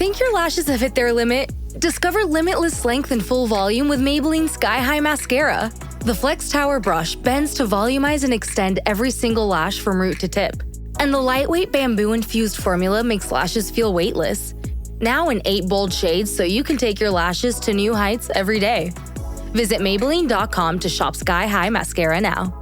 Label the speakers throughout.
Speaker 1: Think your lashes have hit their limit? Discover limitless length and full volume with Maybelline Sky High Mascara. The Flex Tower brush bends to volumize and extend every single lash from root to tip. And the lightweight bamboo-infused formula makes lashes feel weightless. Now in 8 bold shades so you can take your lashes to new heights every day. Visit Maybelline.com to shop Sky High Mascara now.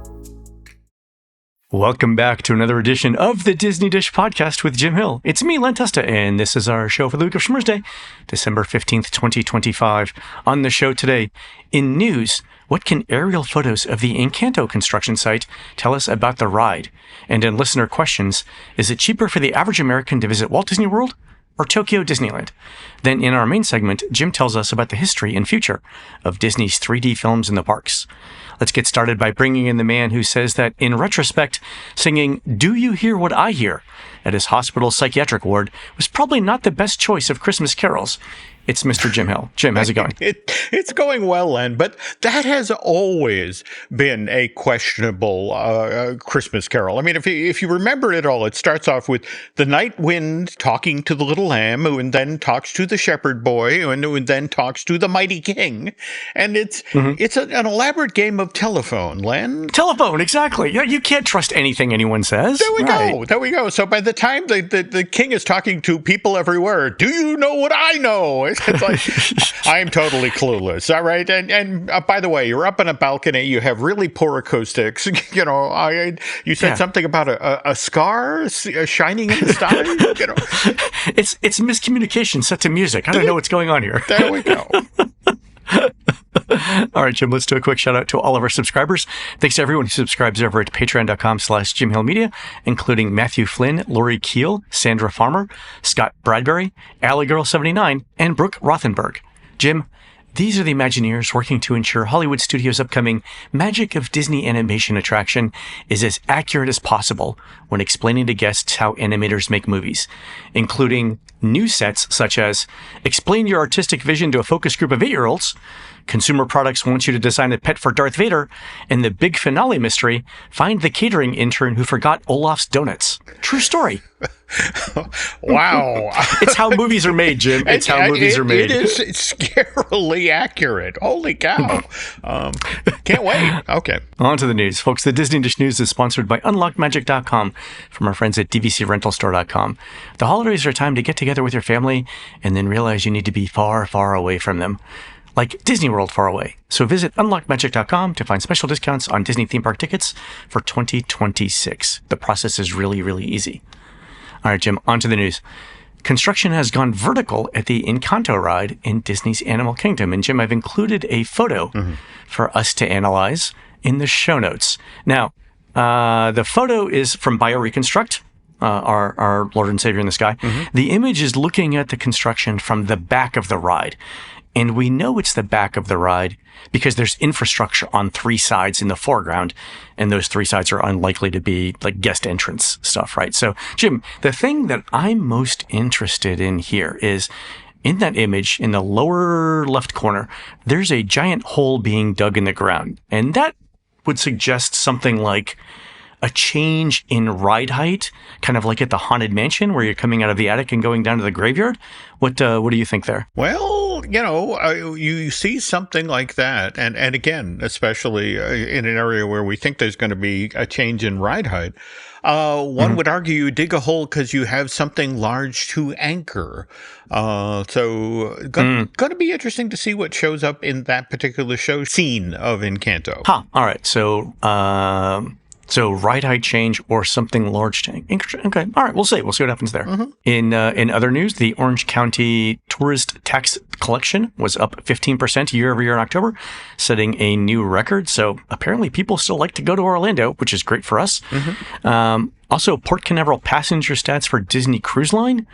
Speaker 2: Welcome back to another edition of the Disney Dish Podcast with Jim Hill. It's me, Len Testa, and this is our show for the week of Schmur's Day, December 15th, 2025. On the show today, in news, what can aerial photos of the Encanto construction site tell us about the ride? And in listener questions, is it cheaper for the average American to visit Walt Disney World or Tokyo Disneyland? Then in our main segment, Jim tells us about the history and future of Disney's 3D films in the parks. Let's get started by bringing in the man who says that, in retrospect, singing "Do You Hear What I Hear" at his hospital psychiatric ward was probably not the best choice of Christmas carols. It's Mr. Jim Hill. Jim, how's it going?
Speaker 3: It's going well, Len, but that has always been a questionable Christmas carol. I mean, if you remember it all, it starts off with the night wind talking to the little lamb, who then talks to the shepherd boy, who then talks to the mighty king. And it's an elaborate game of telephone, Len.
Speaker 2: Telephone, exactly. You can't trust anything anyone says.
Speaker 3: There we go. So by the time the king is talking to people everywhere, do you know what I know? It's like, I'm totally clueless. All right. And by the way, you're up on a balcony. You have really poor acoustics. You know, you said something about a scar shining in the sky. You know,
Speaker 2: it's miscommunication set to music. I don't know what's going on here.
Speaker 3: There we go.
Speaker 2: All right, Jim, let's do a quick shout out to all of our subscribers. Thanks to everyone who subscribes over at patreon.com/JimHillMedia, including Matthew Flynn, Lori Keel, Sandra Farmer, Scott Bradbury, AllieGirl79, and Brooke Rothenberg. Jim, these are the Imagineers working to ensure Hollywood Studios' upcoming Magic of Disney animation attraction is as accurate as possible when explaining to guests how animators make movies, including new sets such as explain your artistic vision to a focus group of 8-year-olds, Consumer Products wants you to design a pet for Darth Vader, and the big finale mystery, find the catering intern who forgot Olaf's donuts. True story.
Speaker 3: Wow.
Speaker 2: It's how movies are made, Jim. It's how movies are made.
Speaker 3: It is scarily accurate. Holy cow. Can't wait. Okay.
Speaker 2: On to the news. Folks, the Disney Dish News is sponsored by UnlockedMagic.com from our friends at DVCRentalStore.com. The holidays are a time to get together with your family and then realize you need to be far, far away from them. Like Disney World far away. So visit UnlockedMagic.com to find special discounts on Disney theme park tickets for 2026. The process is really, really easy. All right, Jim, on to the news. Construction has gone vertical at the Encanto ride in Disney's Animal Kingdom. And Jim, I've included a photo for us to analyze in the show notes. Now, the photo is from BioReconstruct, our Lord and Savior in the sky. The image is looking at the construction from the back of the ride. And we know it's the back of the ride because there's infrastructure on 3 sides in the foreground, and those 3 sides are unlikely to be like guest entrance stuff, right? So, Jim, the thing that I'm most interested in here is in that image in the lower left corner, there's a giant hole being dug in the ground, and that would suggest something like a change in ride height, kind of like at the Haunted Mansion where you're coming out of the attic and going down to the graveyard. What do you think there?
Speaker 3: Well, you know, you see something like that. And again, especially in an area where we think there's going to be a change in ride height. One would argue you dig a hole because you have something large to anchor. So going to be interesting to see what shows up in that particular show scene of Encanto.
Speaker 2: All right. So ride height change or something large change. Okay. All right. We'll see. We'll see what happens there. In other news, the Orange County tourist tax collection was up 15% year over year in October, setting a new record. So apparently people still like to go to Orlando, which is great for us. Also, Port Canaveral passenger stats for Disney Cruise Line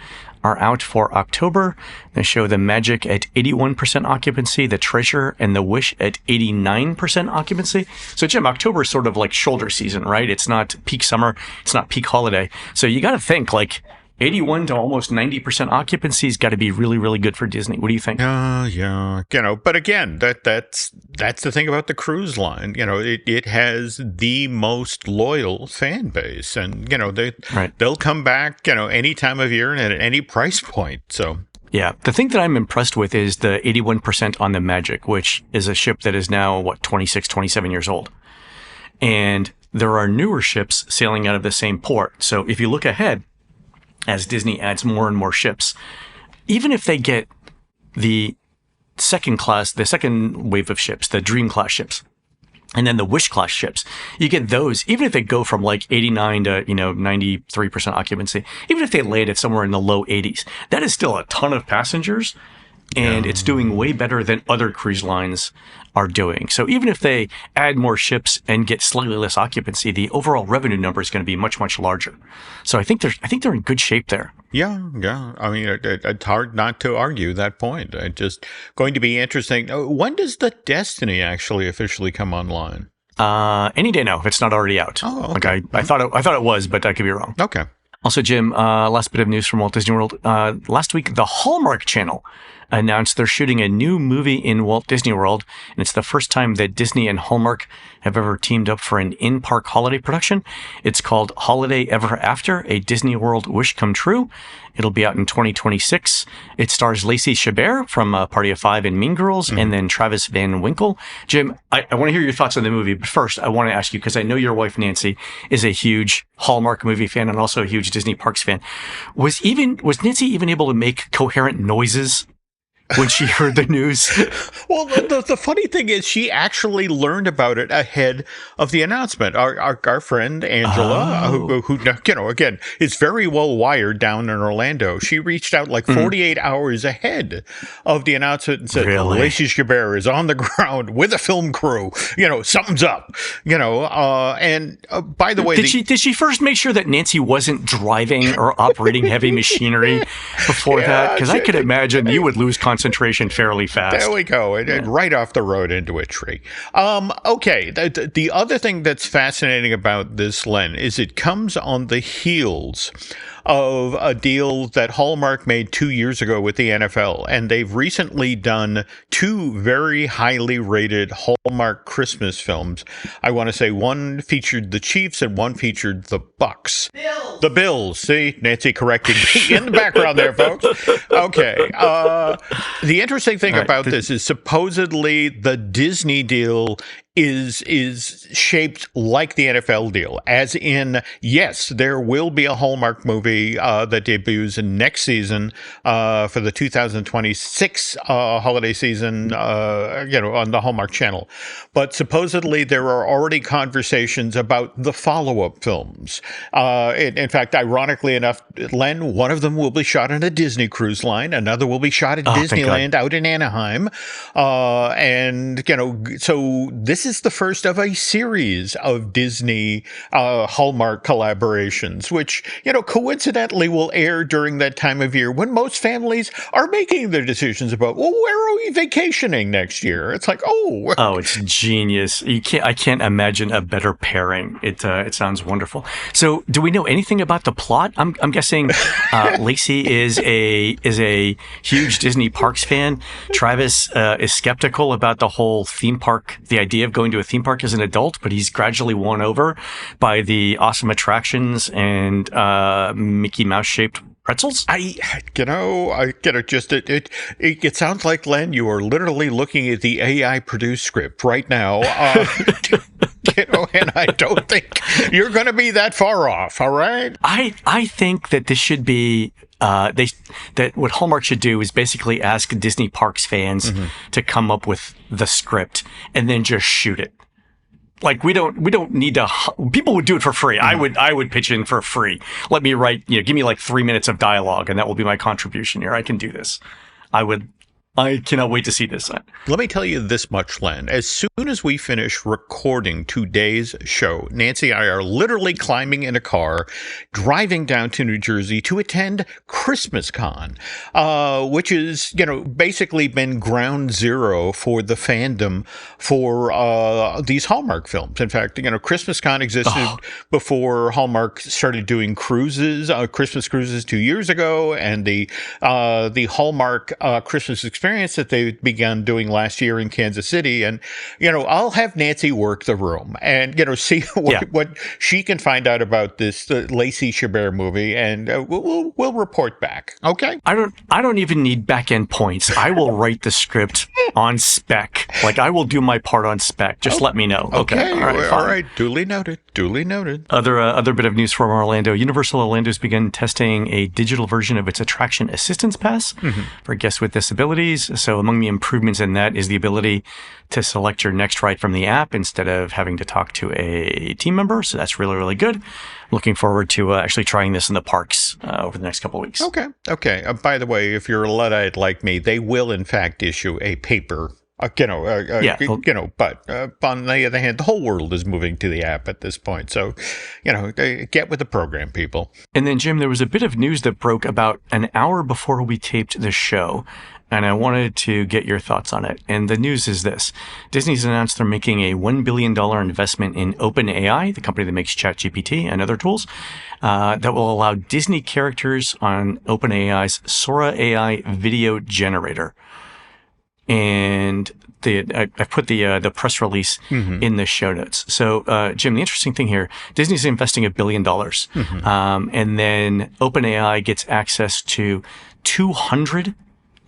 Speaker 2: are out for October. They show the Magic at 81% occupancy, the Treasure and the Wish at 89% occupancy. So, Jim, October is sort of like shoulder season, right? It's not peak summer. It's not peak holiday. So you got to think like 81 to almost 90% occupancy has got to be really, really good for Disney. What do you think?
Speaker 3: Yeah. You know, but again, that's the thing about the cruise line. You know, it has the most loyal fan base, and you know they'll come back, you know, any time of year and at any price point. So
Speaker 2: Yeah. The thing that I'm impressed with is the 81% on the Magic, which is a ship that is now, 26, 27 years old. And there are newer ships sailing out of the same port. So if you look ahead, as Disney adds more and more ships, even if they get the second wave of ships, the Dream class ships, and then the Wish class ships, you get those, even if they go from like 89 to, 93% occupancy, even if they land at somewhere in the low 80s, that is still a ton of passengers. And it's doing way better than other cruise lines are doing. So even if they add more ships and get slightly less occupancy, the overall revenue number is going to be much, much larger. So I think they're in good shape there.
Speaker 3: Yeah. I mean, it's hard not to argue that point. It's just going to be interesting. When does the Destiny actually officially come online?
Speaker 2: Any day now, if it's not already out.
Speaker 3: Oh, okay.
Speaker 2: I thought it was, but I could be wrong.
Speaker 3: Okay.
Speaker 2: Also, Jim, last bit of news from Walt Disney World. Last week, the Hallmark Channel announced they're shooting a new movie in Walt Disney World, and it's the first time that Disney and Hallmark have ever teamed up for an in-park holiday production. It's called Holiday Ever After, a Disney World Wish Come True. It'll be out in 2026. It stars Lacey Chabert from Party of Five and Mean Girls, and then Travis Van Winkle. Jim, I want to hear your thoughts on the movie, but first I want to ask you, because I know your wife Nancy is a huge Hallmark movie fan and also a huge Disney Parks fan. Was Nancy even able to make coherent noises when she heard the news?
Speaker 3: Well, the funny thing is she actually learned about it ahead of the announcement. Our friend Angela, who again, is very well wired down in Orlando. She reached out like 48 hours ahead of the announcement and said,
Speaker 2: Really?
Speaker 3: Lacey Chabert is on the ground with a film crew. Something's up. And by the way,
Speaker 2: did she first make sure that Nancy wasn't driving or operating heavy machinery before that? Because I could imagine you would lose concentration fairly fast.
Speaker 3: There we go. And right off the road into a tree. Okay. The other thing that's fascinating about this, Len, is it comes on the heels of a deal that Hallmark made 2 years ago with the NFL. And they've recently done two very highly rated Hallmark Christmas films. I want to say one featured the Chiefs and one featured the Bucks.
Speaker 4: Bills.
Speaker 3: The Bills. See, Nancy correcting me in the background there, folks. Okay. The interesting thing about this is supposedly the Disney deal is shaped like the NFL deal, as in, yes, there will be a Hallmark movie that debuts in next season for the 2026 holiday season, on the Hallmark Channel. But supposedly there are already conversations about the follow-up films. In fact, ironically enough, Len, one of them will be shot on a Disney cruise line. Another will be shot at Disneyland out in Anaheim. So this is the first of a series of Disney Hallmark collaborations, which, coincidentally will air during that time of year when most families are making their decisions about, well, where are we vacationing next year? It's like,
Speaker 2: it's genius. I can't imagine a better pairing. It sounds wonderful. So, do we know anything about the plot? I'm guessing Lacey is a huge Disney Parks fan. Travis is skeptical about the whole theme park, the idea of going to a theme park as an adult, but he's gradually won over by the awesome attractions and Mickey Mouse shaped pretzels.
Speaker 3: It sounds like, Len, you are literally looking at the AI produced script right now. And I don't think you're going to be that far off. All right.
Speaker 2: I think that this should be that what Hallmark should do is basically ask Disney Parks fans to come up with the script and then just shoot it. Like we don't need to. People would do it for free. I would pitch in for free. Let me write. Give me like 3 minutes of dialogue, and that will be my contribution here. I can do this. I cannot wait to see this.
Speaker 3: Let me tell you this much, Len. As soon as we finish recording today's show, Nancy and I are literally climbing in a car, driving down to New Jersey to attend Christmas Con, which is, basically been ground zero for the fandom for these Hallmark films. In fact, Christmas Con existed before Hallmark started doing cruises, Christmas cruises 2 years ago, and the Hallmark Christmas Experience experience that they began doing last year in Kansas City. And, I'll have Nancy work the room and, see what she can find out about this Lacey Chabert movie, and we'll report back. Okay.
Speaker 2: I don't even need back end points. I will write the script on spec. Like, I will do my part on spec. Just let me know. Okay.
Speaker 3: All right. Duly noted.
Speaker 2: Other bit of news from Orlando. Universal Orlando's begun testing a digital version of its attraction assistance pass for guests with disabilities. So among the improvements in that is the ability to select your next ride from the app instead of having to talk to a team member. So that's really, really good. Looking forward to actually trying this in the parks over the next couple of weeks.
Speaker 3: Okay. By the way, if you're a Luddite like me, they will in fact issue a paper. But on the other hand, the whole world is moving to the app at this point. So, get with the program, people.
Speaker 2: And then, Jim, there was a bit of news that broke about an hour before we taped the show, and I wanted to get your thoughts on it. And the news is this. Disney's announced they're making a $1 billion investment in OpenAI, the company that makes ChatGPT and other tools, that will allow Disney characters on OpenAI's Sora AI video generator. And I put the press release in the show notes. So, Jim, the interesting thing here, Disney's investing $1 billion. And then OpenAI gets access to 200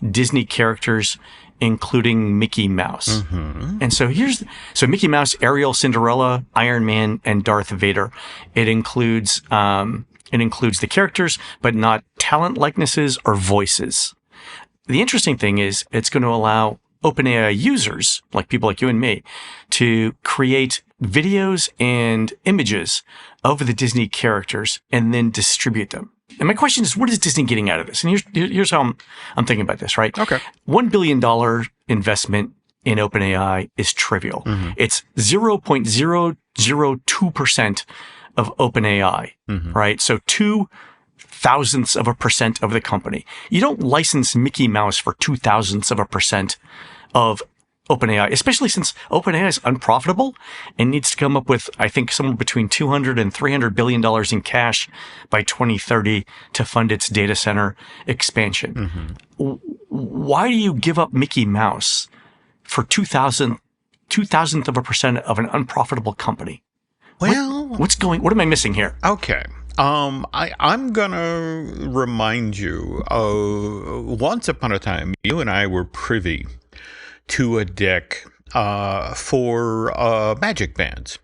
Speaker 2: Disney characters, including Mickey Mouse. And so Mickey Mouse, Ariel, Cinderella, Iron Man, and Darth Vader. It includes the characters, but not talent likenesses or voices. The interesting thing is it's going to allow OpenAI users, like people like you and me, to create videos and images of the Disney characters and then distribute them. And my question is, what is Disney getting out of this? And here's how I'm thinking about this, right?
Speaker 3: Okay.
Speaker 2: $1 billion investment in OpenAI is trivial. It's 0.002% of OpenAI, right? So 0.002% of the company. You don't license Mickey Mouse for 0.002% of OpenAI, especially since OpenAI is unprofitable and needs to come up with, I think, somewhere between $200 and $300 billion in cash by 2030 to fund its data center expansion. Why do you give up Mickey Mouse for 0.002% of an unprofitable company?
Speaker 3: Well,
Speaker 2: what am I missing here?
Speaker 3: Okay. I'm gonna remind you, once upon a time, you and I were privy to a deck for magic bands.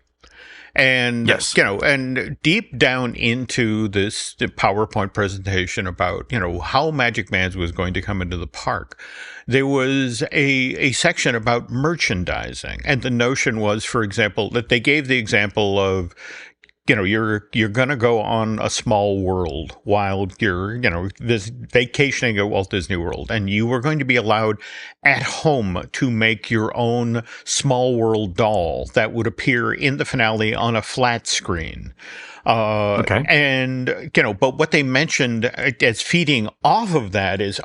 Speaker 3: And,
Speaker 2: yes.
Speaker 3: And deep down into this PowerPoint presentation about, how Magic Bands was going to come into the park, there was a section about merchandising. And the notion was, for example, that they gave the example of, you're going to go on a small world while you're, this vacationing at Walt Disney World, and you are going to be allowed at home to make your own small world doll that would appear in the finale on a flat screen.
Speaker 2: Okay.
Speaker 3: And, but what they mentioned as feeding off of that is,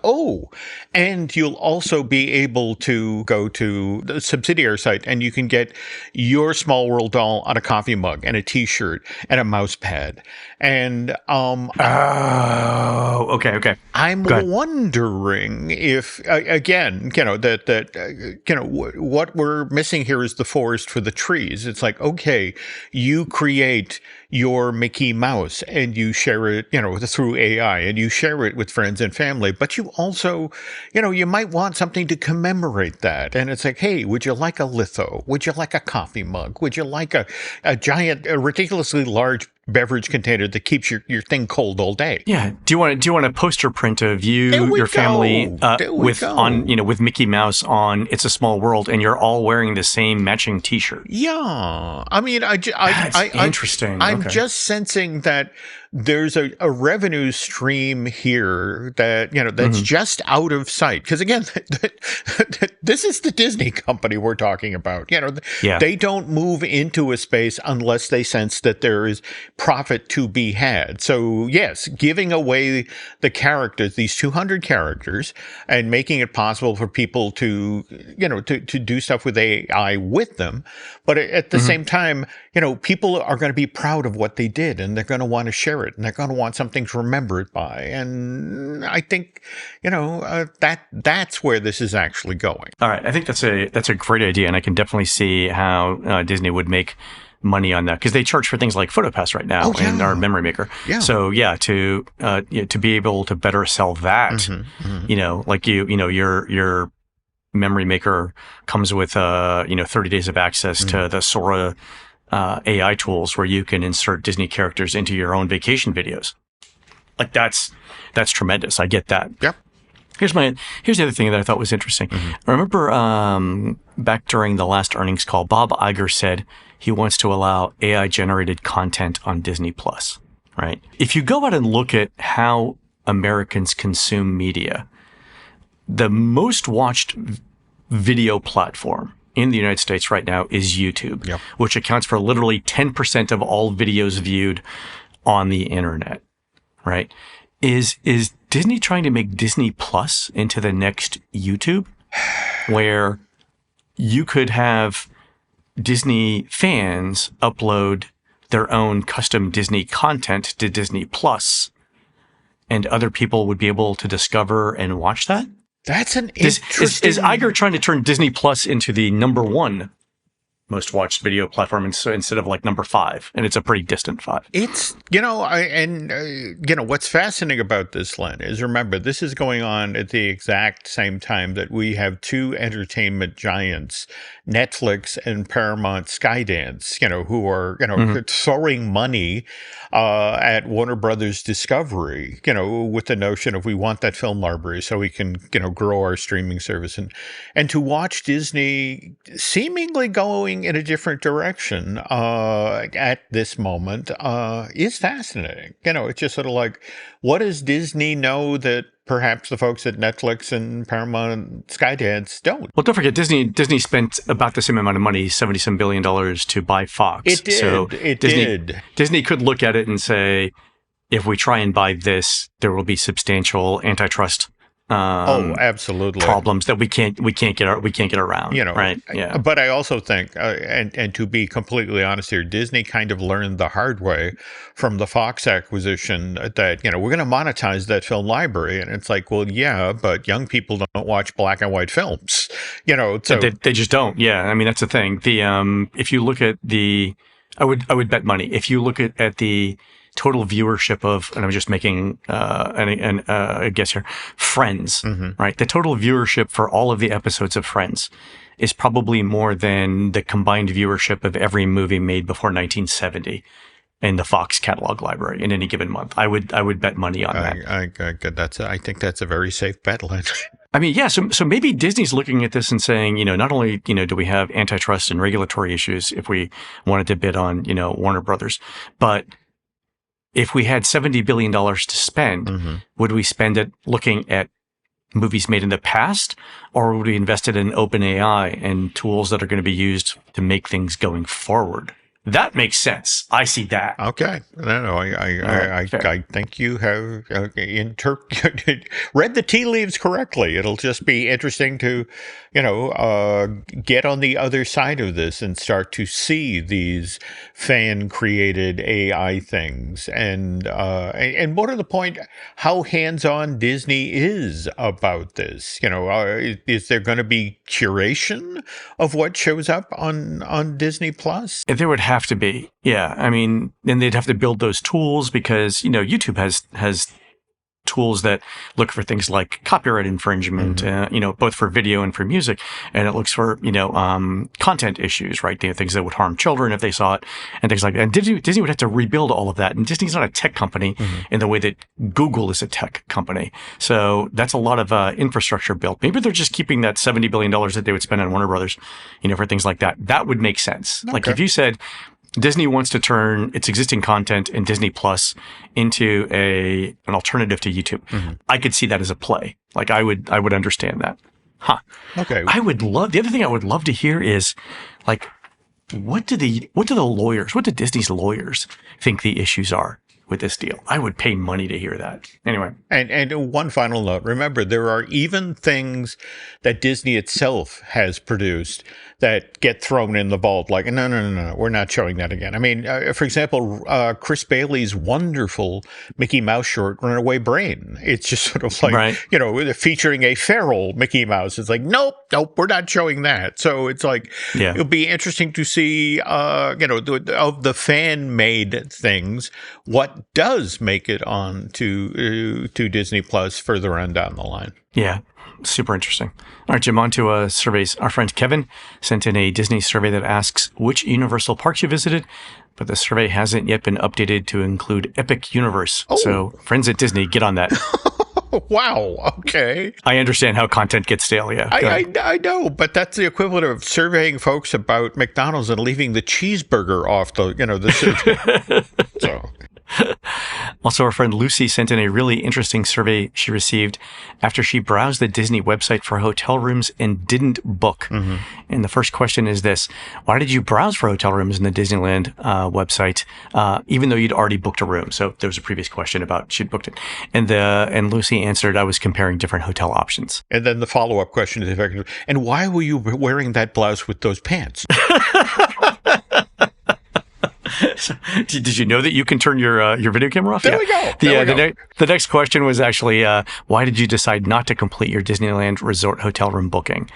Speaker 3: and you'll also be able to go to the subsidiary site and you can get your small world doll on a coffee mug and a t-shirt and a mouse pad. And,
Speaker 2: okay.
Speaker 3: I'm wondering if, again, what we're missing here is the forest for the trees. It's like, okay, you create your Mickey Mouse and you share it, through AI, and you share it with friends and family, but you also, you might want something to commemorate that. And it's like, hey, would you like a litho? Would you like a coffee mug? Would you like a giant, ridiculously large beverage container that keeps your thing cold all day?
Speaker 2: Yeah. Do you want a poster print of you, your family, with Mickey Mouse on It's a Small World, and you're all wearing the same matching T-shirt?
Speaker 3: Yeah. I mean,
Speaker 2: interesting.
Speaker 3: I'm just sensing that there's a revenue stream here that, that's just out of sight. Because again, this is the Disney company we're talking about. They don't move into a space unless they sense that there is profit to be had. So yes, giving away the characters, these 200 characters, and making it possible for people to do stuff with AI with them. But at the same time, people are going to be proud of what they did, and they're going to want to share it, and they're going to want something to remember it by. And I think, that's where this is actually going.
Speaker 2: All right. I think that's a great idea. And I can definitely see how Disney would make money on that, because they charge for things like PhotoPass right now and our Memory Maker. Yeah. So to be able to better sell that, like your Memory Maker comes with 30 days of access to the Sora AI tools where you can insert Disney characters into your own vacation videos. Like that's tremendous. I get that.
Speaker 3: Yep.
Speaker 2: Here's the other thing that I thought was interesting. I remember back during the last earnings call, Bob Iger said he wants to allow AI generated content on Disney Plus. Right? If you go out and look at how Americans consume media, the most watched video platform in the United States right now is YouTube, which accounts for literally 10% of all videos viewed on the internet. Right? Is Disney trying to make Disney Plus into the next YouTube, where you could have Disney fans upload their own custom Disney content to Disney Plus, and other people would be able to discover and watch that?
Speaker 3: That's an interesting...
Speaker 2: Is Iger trying to turn Disney Plus into the number one most watched video platform instead of like number 5, and it's a pretty distant 5.
Speaker 3: It's what's fascinating about this, Len, is remember this is going on at the exact same time that we have two entertainment giants, Netflix and Paramount Skydance, who are throwing money at Warner Brothers Discovery, with the notion of we want that film library so we can grow our streaming service, and to watch Disney seemingly going in a different direction at this moment is fascinating. It's just sort of like, what does Disney know that perhaps the folks at Netflix and Paramount and Skydance don't?
Speaker 2: Well, don't forget, Disney spent about the same amount of money, $77 billion, to buy Fox.
Speaker 3: It did.
Speaker 2: So Disney could look at it and say, if we try and buy this, there will be substantial antitrust
Speaker 3: absolutely
Speaker 2: problems that we can't get around. Right? Yeah.
Speaker 3: But I also think, and to be completely honest here, Disney kind of learned the hard way from the Fox acquisition that we're going to monetize that film library, and it's like, well, yeah, but young people don't watch black and white films. So
Speaker 2: they just don't. Yeah, I mean that's the thing. If you look at I would bet money if you look at the total viewership of, and I'm just making a guess here, Friends, right? The total viewership for all of the episodes of Friends is probably more than the combined viewership of every movie made before 1970 in the Fox catalog library in any given month. I would bet money on that.
Speaker 3: I think that's a very safe bet, Len.
Speaker 2: I mean, yeah. So maybe Disney's looking at this and saying, not only, do we have antitrust and regulatory issues if we wanted to bid on, Warner Brothers, but if we had $70 billion to spend, would we spend it looking at movies made in the past, or would we invest it in OpenAI and tools that are going to be used to make things going forward? That makes sense. I see that.
Speaker 3: Okay. No, I think you have read the tea leaves correctly. It'll just be interesting to, get on the other side of this and start to see these fan-created AI things, and more to the point, how hands-on Disney is about this. Is there going to be curation of what shows up on Disney Plus?
Speaker 2: There would have to be. Yeah. I mean, and they'd have to build those tools because, YouTube has tools that look for things like copyright infringement, both for video and for music. And it looks for, content issues, right? Things that would harm children if they saw it and things like that. And Disney would have to rebuild all of that. And Disney's not a tech company in the way that Google is a tech company. So that's a lot of infrastructure built. Maybe they're just keeping that $70 billion that they would spend on Warner Brothers, for things like that. That would make sense. Okay. Like if you said, Disney wants to turn its existing content in Disney Plus into an alternative to YouTube. I could see that as a play. Like I would understand that. Huh.
Speaker 3: Okay.
Speaker 2: The other thing I would love to hear is, like, what do Disney's lawyers think the issues are with this deal? I would pay money to hear that. Anyway.
Speaker 3: And one final note. Remember, there are even things that Disney itself has produced that get thrown in the vault. Like, no, we're not showing that again. I mean, for example, Chris Bailey's wonderful Mickey Mouse short, Runaway Brain. It's just sort of like,
Speaker 2: right.
Speaker 3: Featuring a feral Mickey Mouse. It's like, nope, we're not showing that. So it's like, it'll be interesting to see, of the fan-made things, what does make it on to Disney Plus further on down the line.
Speaker 2: Yeah, super interesting. All right, Jim, on to surveys. Our friend Kevin sent in a Disney survey that asks which Universal parks you visited, but the survey hasn't yet been updated to include Epic Universe. Oh. So friends at Disney, get on that.
Speaker 3: Wow. Okay.
Speaker 2: I understand how content gets stale. Yeah.
Speaker 3: I know, but that's the equivalent of surveying folks about McDonald's and leaving the cheeseburger off the. So.
Speaker 2: Also, our friend Lucy sent in a really interesting survey she received after she browsed the Disney website for hotel rooms and didn't book. Mm-hmm. And the first question is this: why did you browse for hotel rooms in the Disneyland website, even though you'd already booked a room? So there was a previous question about she'd booked it. And Lucy answered, I was comparing different hotel options.
Speaker 3: And then the follow-up question is, and why were you wearing that blouse with those pants?
Speaker 2: So, did you know that you can turn your video camera off?
Speaker 3: There we go.
Speaker 2: The next question was actually, why did you decide not to complete your Disneyland Resort hotel room booking?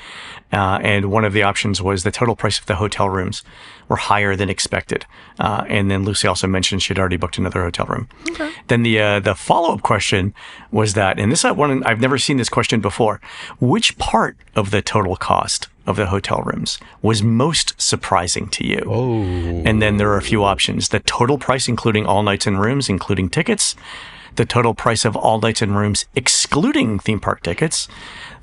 Speaker 2: And one of the options was the total price of the hotel rooms were higher than expected. And then Lucy also mentioned she'd already booked another hotel room. Okay. Then the follow-up question was that, and this one, I've never seen this question before, which part of the total cost of the hotel rooms was most surprising to you?
Speaker 3: Oh.
Speaker 2: And then there are a few options. The total price, including all nights and rooms, including tickets. The total price of all nights and rooms, excluding theme park tickets.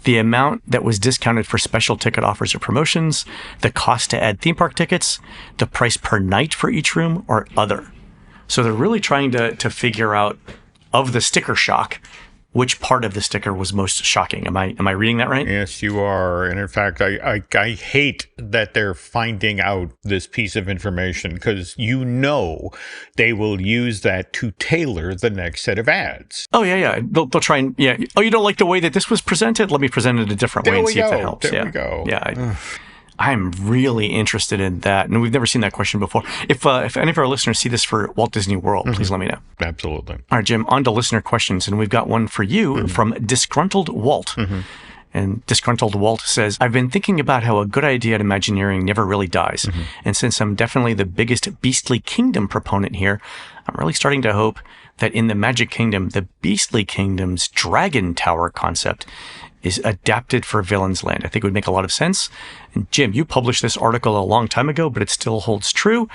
Speaker 2: The amount that was discounted for special ticket offers or promotions. The cost to add theme park tickets. The price per night for each room, or other. So they're really trying to figure out, of the sticker shock, which part of the sticker was most shocking. Am I reading that right?
Speaker 3: Yes, you are. And in fact, I hate that they're finding out this piece of information, because they will use that to tailor the next set of ads.
Speaker 2: Oh, yeah. They'll try and, oh, you don't like the way that this was presented? Let me present it a different way and see if that helps.
Speaker 3: There we go.
Speaker 2: Yeah. I'm really interested in that. And we've never seen that question before. If any of our listeners see this for Walt Disney World, please let me know.
Speaker 3: Absolutely.
Speaker 2: All right, Jim, on to listener questions. And we've got one for you from Disgruntled Walt. And Disgruntled Walt says, I've been thinking about how a good idea at Imagineering never really dies. And since I'm definitely the biggest Beastly Kingdom proponent here, I'm really starting to hope that in the Magic Kingdom, the Beastly Kingdom's Dragon Tower concept is adapted for Villains Land. I think it would make a lot of sense. And Jim, you published this article a long time ago, but it still holds true.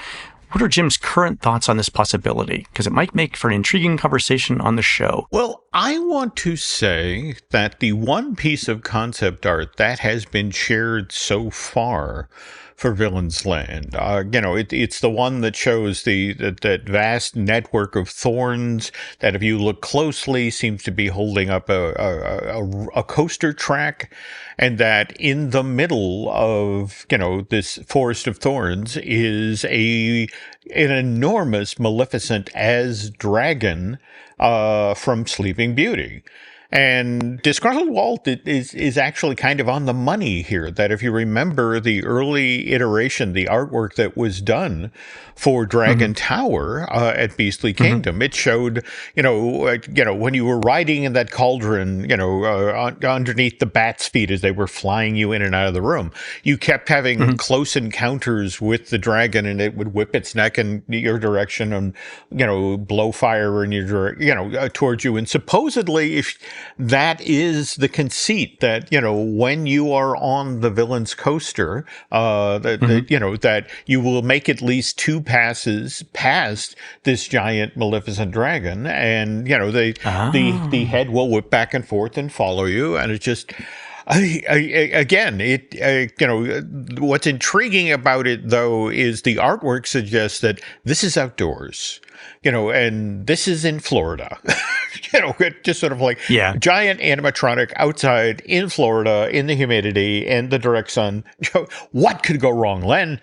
Speaker 2: What are Jim's current thoughts on this possibility? Because it might make for an intriguing conversation on the show.
Speaker 3: Well, I want to say that the one piece of concept art that has been shared so far for Villains Land, it's the one that shows that vast network of thorns that, if you look closely, seems to be holding up a coaster track, and that in the middle of this forest of thorns is an enormous Maleficent as dragon from Sleeping Beauty. And Disgruntled Walt is actually kind of on the money here, that if you remember the early iteration, the artwork that was done for Dragon Tower at Beastly Kingdom, it showed, when you were riding in that cauldron, underneath the bat's feet as they were flying you in and out of the room, you kept having close encounters with the dragon, and it would whip its neck in your direction and, blow fire in your towards you. And supposedly, if that is the conceit, that, when you are on the Villains Coaster, that you will make at least 2 passes past this giant Maleficent dragon, and, the head will whip back and forth and follow you. And it just, Again, what's intriguing about it, though, is the artwork suggests that this is outdoors, and this is in Florida. Just sort of like giant animatronic outside in Florida in the humidity and the direct sun. What could go wrong, Len?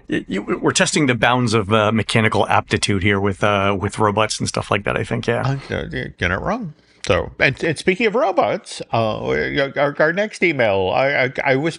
Speaker 2: We're testing the bounds of mechanical aptitude here with robots and stuff like that, I think, yeah.
Speaker 3: You're not wrong. So, and speaking of robots, our next email, I was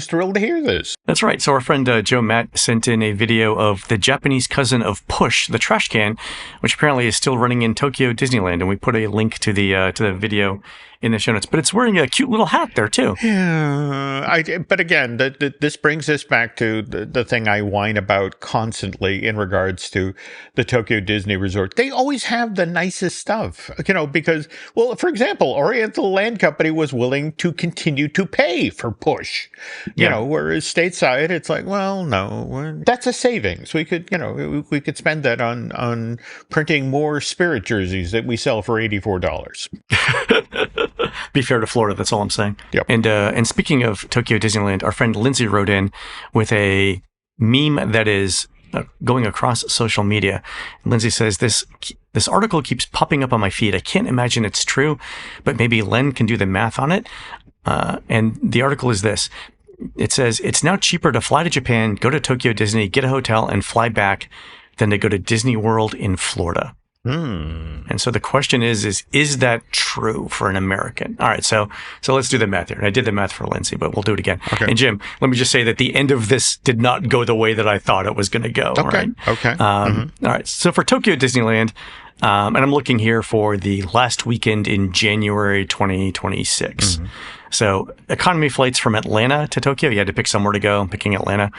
Speaker 3: thrilled to hear this.
Speaker 2: That's right. So our friend Joe Matt sent in a video of the Japanese cousin of Push, the trash can, which apparently is still running in Tokyo Disneyland, and we put a link to the video in the show notes. But it's wearing a cute little hat there too.
Speaker 3: Yeah, but again, this brings us back to the thing I whine about constantly in regards to the Tokyo Disney Resort. They always have the nicest stuff, because, well, for example, Oriental Land Company was willing to continue to pay for Push, whereas stateside, it's like, well, no, that's a savings. We could, we could spend that on printing more Spirit jerseys that we sell for $84.
Speaker 2: Be fair to Florida, that's all I'm saying.
Speaker 3: Yep.
Speaker 2: And speaking of Tokyo Disneyland, our friend Lindsay wrote in with a meme that is going across social media. Lindsay says, this article keeps popping up on my feed. I can't imagine it's true, but maybe Len can do the math on it. And the article is this. It says, it's now cheaper to fly to Japan, go to Tokyo Disney, get a hotel, and fly back than to go to Disney World in Florida. And so the question is that true for an American? All right, so let's do the math here. And I did the math for Lindsay, but we'll do it again.
Speaker 3: Okay.
Speaker 2: And Jim, let me just say that the end of this did not go the way that I thought it was going to go.
Speaker 3: Okay.
Speaker 2: Right?
Speaker 3: Okay.
Speaker 2: All right. So for Tokyo Disneyland, and I'm looking here for the last weekend in January 2026. So economy flights from Atlanta to Tokyo, you had to pick somewhere to go. I'm picking Atlanta.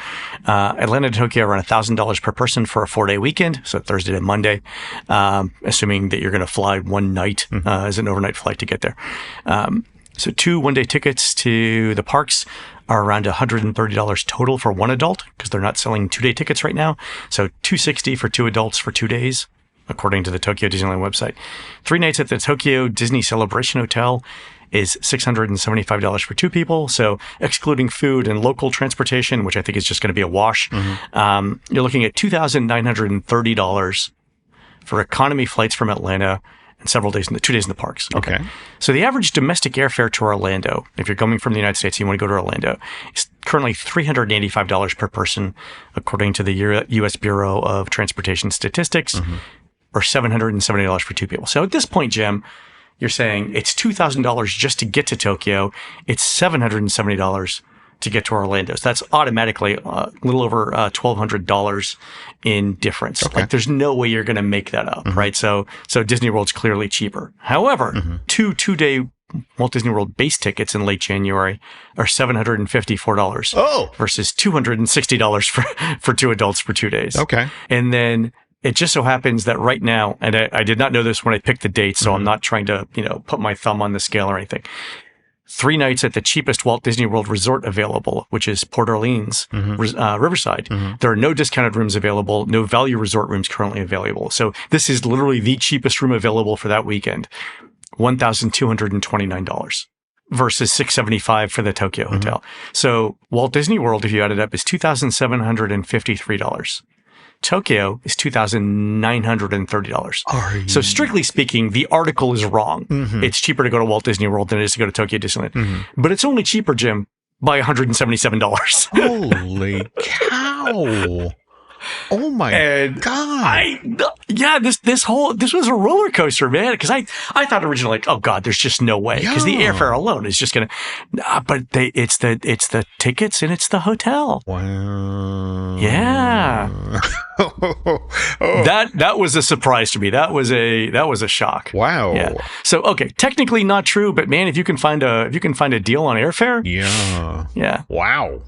Speaker 2: Atlanta to Tokyo around $1,000 per person for a 4-day weekend. So Thursday to Monday, assuming that you're going to fly one night as an overnight flight to get there. So 2 one-day tickets to the parks are around $130 total for one adult because they're not selling 2-day tickets right now. So $260 for 2 adults for 2 days, according to the Tokyo Disneyland website. 3 nights at the Tokyo Disney Celebration Hotel is $675 for 2 people. So excluding food and local transportation, which I think is just going to be a wash, you're looking at $2,930 for economy flights from Atlanta and 2 days in the parks.
Speaker 3: Okay.
Speaker 2: So the average domestic airfare to Orlando, if you're coming from the United States and you want to go to Orlando, is currently $385 per person, according to the U.S. Bureau of Transportation Statistics, or $770 for 2 people. So at this point, Jim, you're saying it's $2,000 just to get to Tokyo. It's $770 to get to Orlando. So that's automatically a little over $1,200 in difference.
Speaker 3: Okay.
Speaker 2: Like there's no way you're going to make that up, right? So Disney World's clearly cheaper. However, 2-day Walt Disney World base tickets in late January are $754 versus $260 for 2 adults for 2 days.
Speaker 3: Okay.
Speaker 2: And then it just so happens that right now, and I did not know this when I picked the date, so I'm not trying to, put my thumb on the scale or anything. 3 nights at the cheapest Walt Disney World resort available, which is Port Orleans, Riverside. There are no discounted rooms available, no value resort rooms currently available. So this is literally the cheapest room available for that weekend, $1,229 versus $675 for the Tokyo hotel. So Walt Disney World, if you add it up, is $2,753. Tokyo is $2,930. So strictly speaking, the article is wrong. It's cheaper to go to Walt Disney World than it is to go to Tokyo Disneyland. But it's only cheaper, Jim, by $177.
Speaker 3: Holy cow. Oh my God.
Speaker 2: This was a roller coaster, man. Because I thought originally, like, oh God, there's just no way. Because the airfare alone is just going to, but it's the tickets and it's the hotel.
Speaker 3: Wow.
Speaker 2: Yeah. That was a surprise to me. That was a shock.
Speaker 3: Wow.
Speaker 2: Yeah. So, okay, technically not true, but man, if you can find a deal on airfare. Yeah.
Speaker 3: Wow.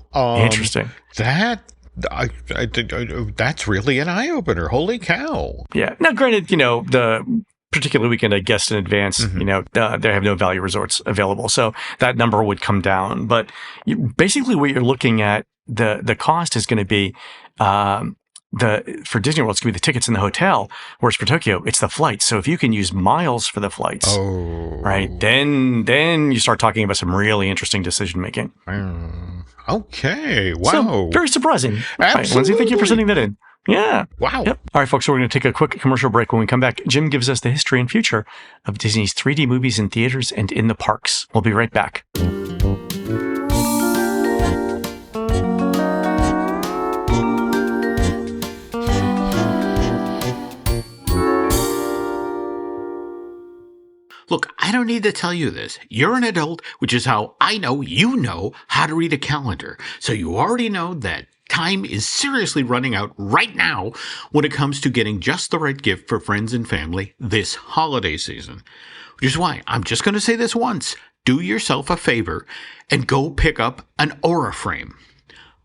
Speaker 2: Interesting.
Speaker 3: That's really an eye-opener. Holy cow.
Speaker 2: Yeah. Now, granted, the particular weekend I guessed in advance, they have no value resorts available. So that number would come down. But basically what you're looking at, the cost is going to be for Disney World, it's going to be the tickets in the hotel, whereas for Tokyo, it's the flights. So if you can use miles for the flights, right, then you start talking about some really interesting decision making.
Speaker 3: Okay. Wow.
Speaker 2: So, very surprising.
Speaker 3: Absolutely.
Speaker 2: Right, Lindsay, thank you for sending that in. Yeah.
Speaker 3: Wow.
Speaker 2: Yep. All right, folks, so we're going to take a quick commercial break. When we come back, Jim gives us the history and future of Disney's 3D movies in theaters and in the parks. We'll be right back.
Speaker 3: Look, I don't need to tell you this. You're an adult, which is how I know you know how to read a calendar. So you already know that time is seriously running out right now when it comes to getting just the right gift for friends and family this holiday season. Which is why I'm just going to say this once. Do yourself a favor and go pick up an Aura frame.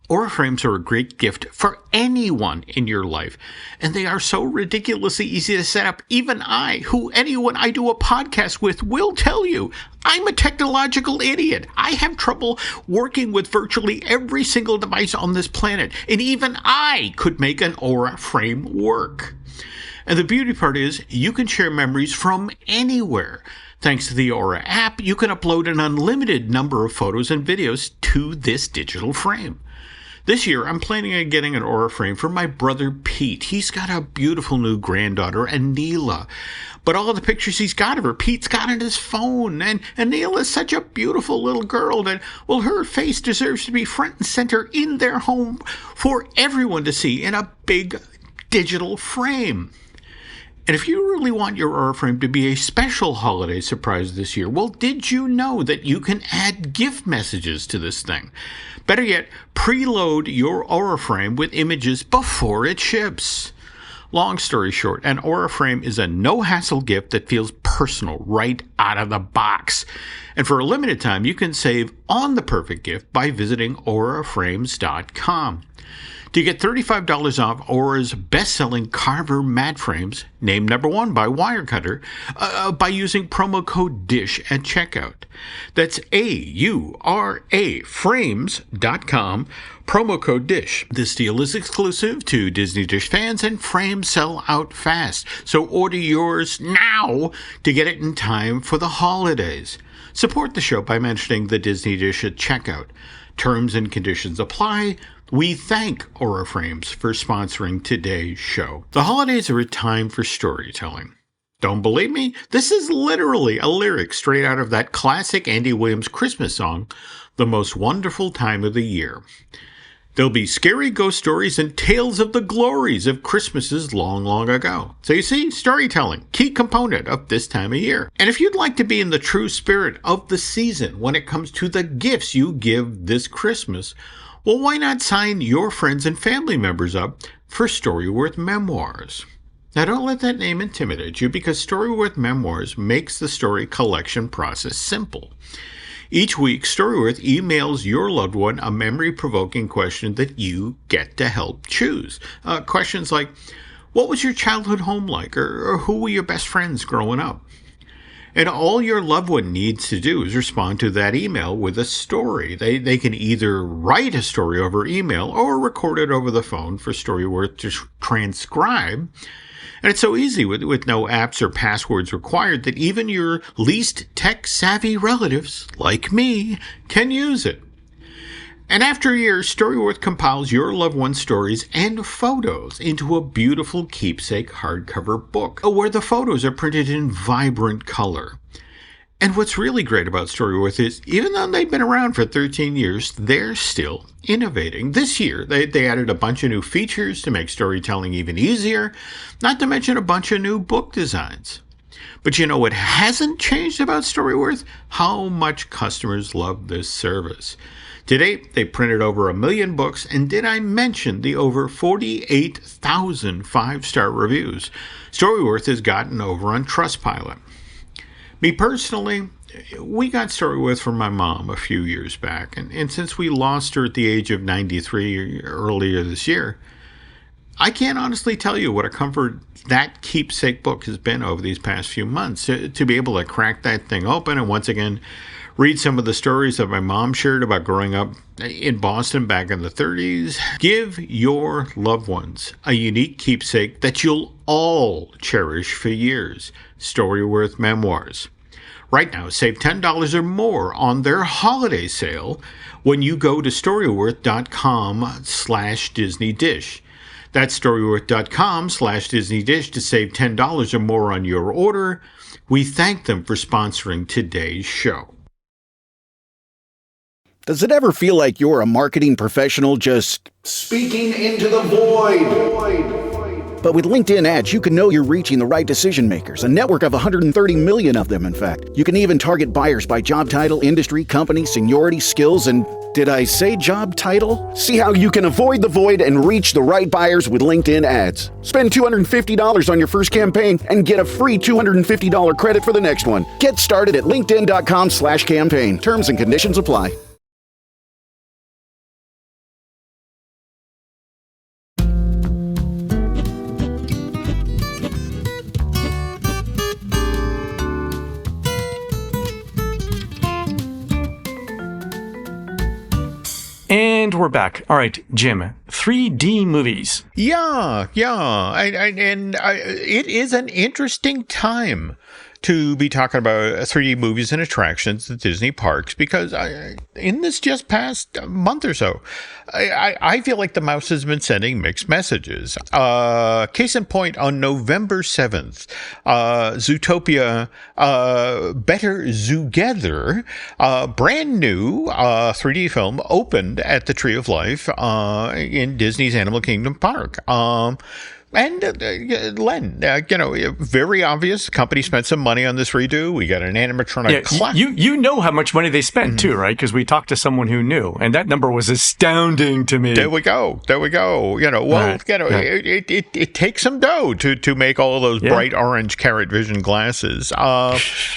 Speaker 3: Aura frames are a great gift for anyone in your life, and they are so ridiculously easy to set up. Even anyone I do a podcast with will tell you, I'm a technological idiot. I have trouble working with virtually every single device on this planet, and even I could make an Aura frame work. And the beauty part is, you can share memories from anywhere. Thanks to the Aura app, you can upload an unlimited number of photos and videos to this digital frame. This year, I'm planning on getting an Aura frame for my brother Pete. He's got a beautiful new granddaughter, Anila. But all of the pictures he's got of her, Pete's got on his phone. And Anila's such a beautiful little girl that, well, her face deserves to be front and center in their home for everyone to see in a big digital frame. And if you really want your Aura frame to be a special holiday surprise this year, well, did you know that you can add gift messages to this thing? Better yet, preload your Aura frame with images before it ships. Long story short, an Aura frame is a no-hassle gift that feels personal right out of the box. And for a limited time, you can save on the perfect gift by visiting auraframes.com. To get $35 off Aura's best-selling Carver matte frames, named #1 by Wirecutter, by using promo code DISH at checkout. That's AURA frames.com, promo code DISH. This deal is exclusive to Disney Dish fans, and frames sell out fast. So order yours now to get it in time for the holidays. Support the show by mentioning the Disney Dish at checkout. Terms and conditions apply. We thank Aura Frames for sponsoring today's show. The holidays are a time for storytelling. Don't believe me? This is literally a lyric straight out of that classic Andy Williams Christmas song, The Most Wonderful Time of the Year. There'll be scary ghost stories and tales of the glories of Christmases long, long ago. So you see, storytelling, key component of this time of year. And if you'd like to be in the true spirit of the season when it comes to the gifts you give this Christmas, well, why not sign your friends and family members up for Storyworth Memoirs? Now, don't let that name intimidate you, because Storyworth Memoirs makes the story collection process simple. Each week, Storyworth emails your loved one a memory-provoking question that you get to help choose. Questions like, what was your childhood home like? Or who were your best friends growing up? And all your loved one needs to do is respond to that email with a story. They can either write a story over email or record it over the phone for Storyworth to transcribe. And it's so easy with no apps or passwords required that even your least tech-savvy relatives, like me, can use it. And after a year, Storyworth compiles your loved one's stories and photos into a beautiful keepsake hardcover book, where the photos are printed in vibrant color. And what's really great about Storyworth is, even though they've been around for 13 years, they're still innovating. This year, they added a bunch of new features to make storytelling even easier, not to mention a bunch of new book designs. But you know what hasn't changed about Storyworth? How much customers love this service. To date, they printed over 1 million books, and did I mention the over 48,000 5-star reviews Storyworth has gotten over on Trustpilot? Me personally, we got Storyworth from my mom a few years back, and since we lost her at the age of 93 earlier this year, I can't honestly tell you what a comfort that keepsake book has been over these past few months. To be able to crack that thing open and once again read some of the stories that my mom shared about growing up in Boston back in the 30s. Give your loved ones a unique keepsake that you'll all cherish for years. Storyworth Memoirs. Right now, save $10 or more on their holiday sale when you go to storyworth.com/DisneyDish. That's storyworth.com/DisneyDish to save $10 or more on your order. We thank them for sponsoring today's show.
Speaker 4: Does it ever feel like you're a marketing professional just speaking into the void? But with LinkedIn ads, you can know you're reaching the right decision makers, a network of 130 million of them, in fact. You can even target buyers by job title, industry, company, seniority, skills, and did I say job title? See how you can avoid the void and reach the right buyers with LinkedIn ads. Spend $250 on your first campaign and get a free $250 credit for the next one. Get started at linkedin.com/campaign. Terms and conditions apply.
Speaker 2: And we're back. All right, Jim, 3D movies.
Speaker 3: Yeah. It is an interesting time to be talking about 3D movies and attractions at Disney parks because in this just past month or so, I feel like the mouse has been sending mixed messages. Case in point, on November 7th, Zootopia Better Zootopia, brand new 3D film, opened at the Tree of Life in Disney's Animal Kingdom Park. And Len, very obvious. The company spent some money on this redo. We got an animatronic clock.
Speaker 2: You know how much money they spent too, right? Because we talked to someone who knew, and that number was astounding to me.
Speaker 3: There we go. It takes some dough to make all of those bright orange carrot vision glasses.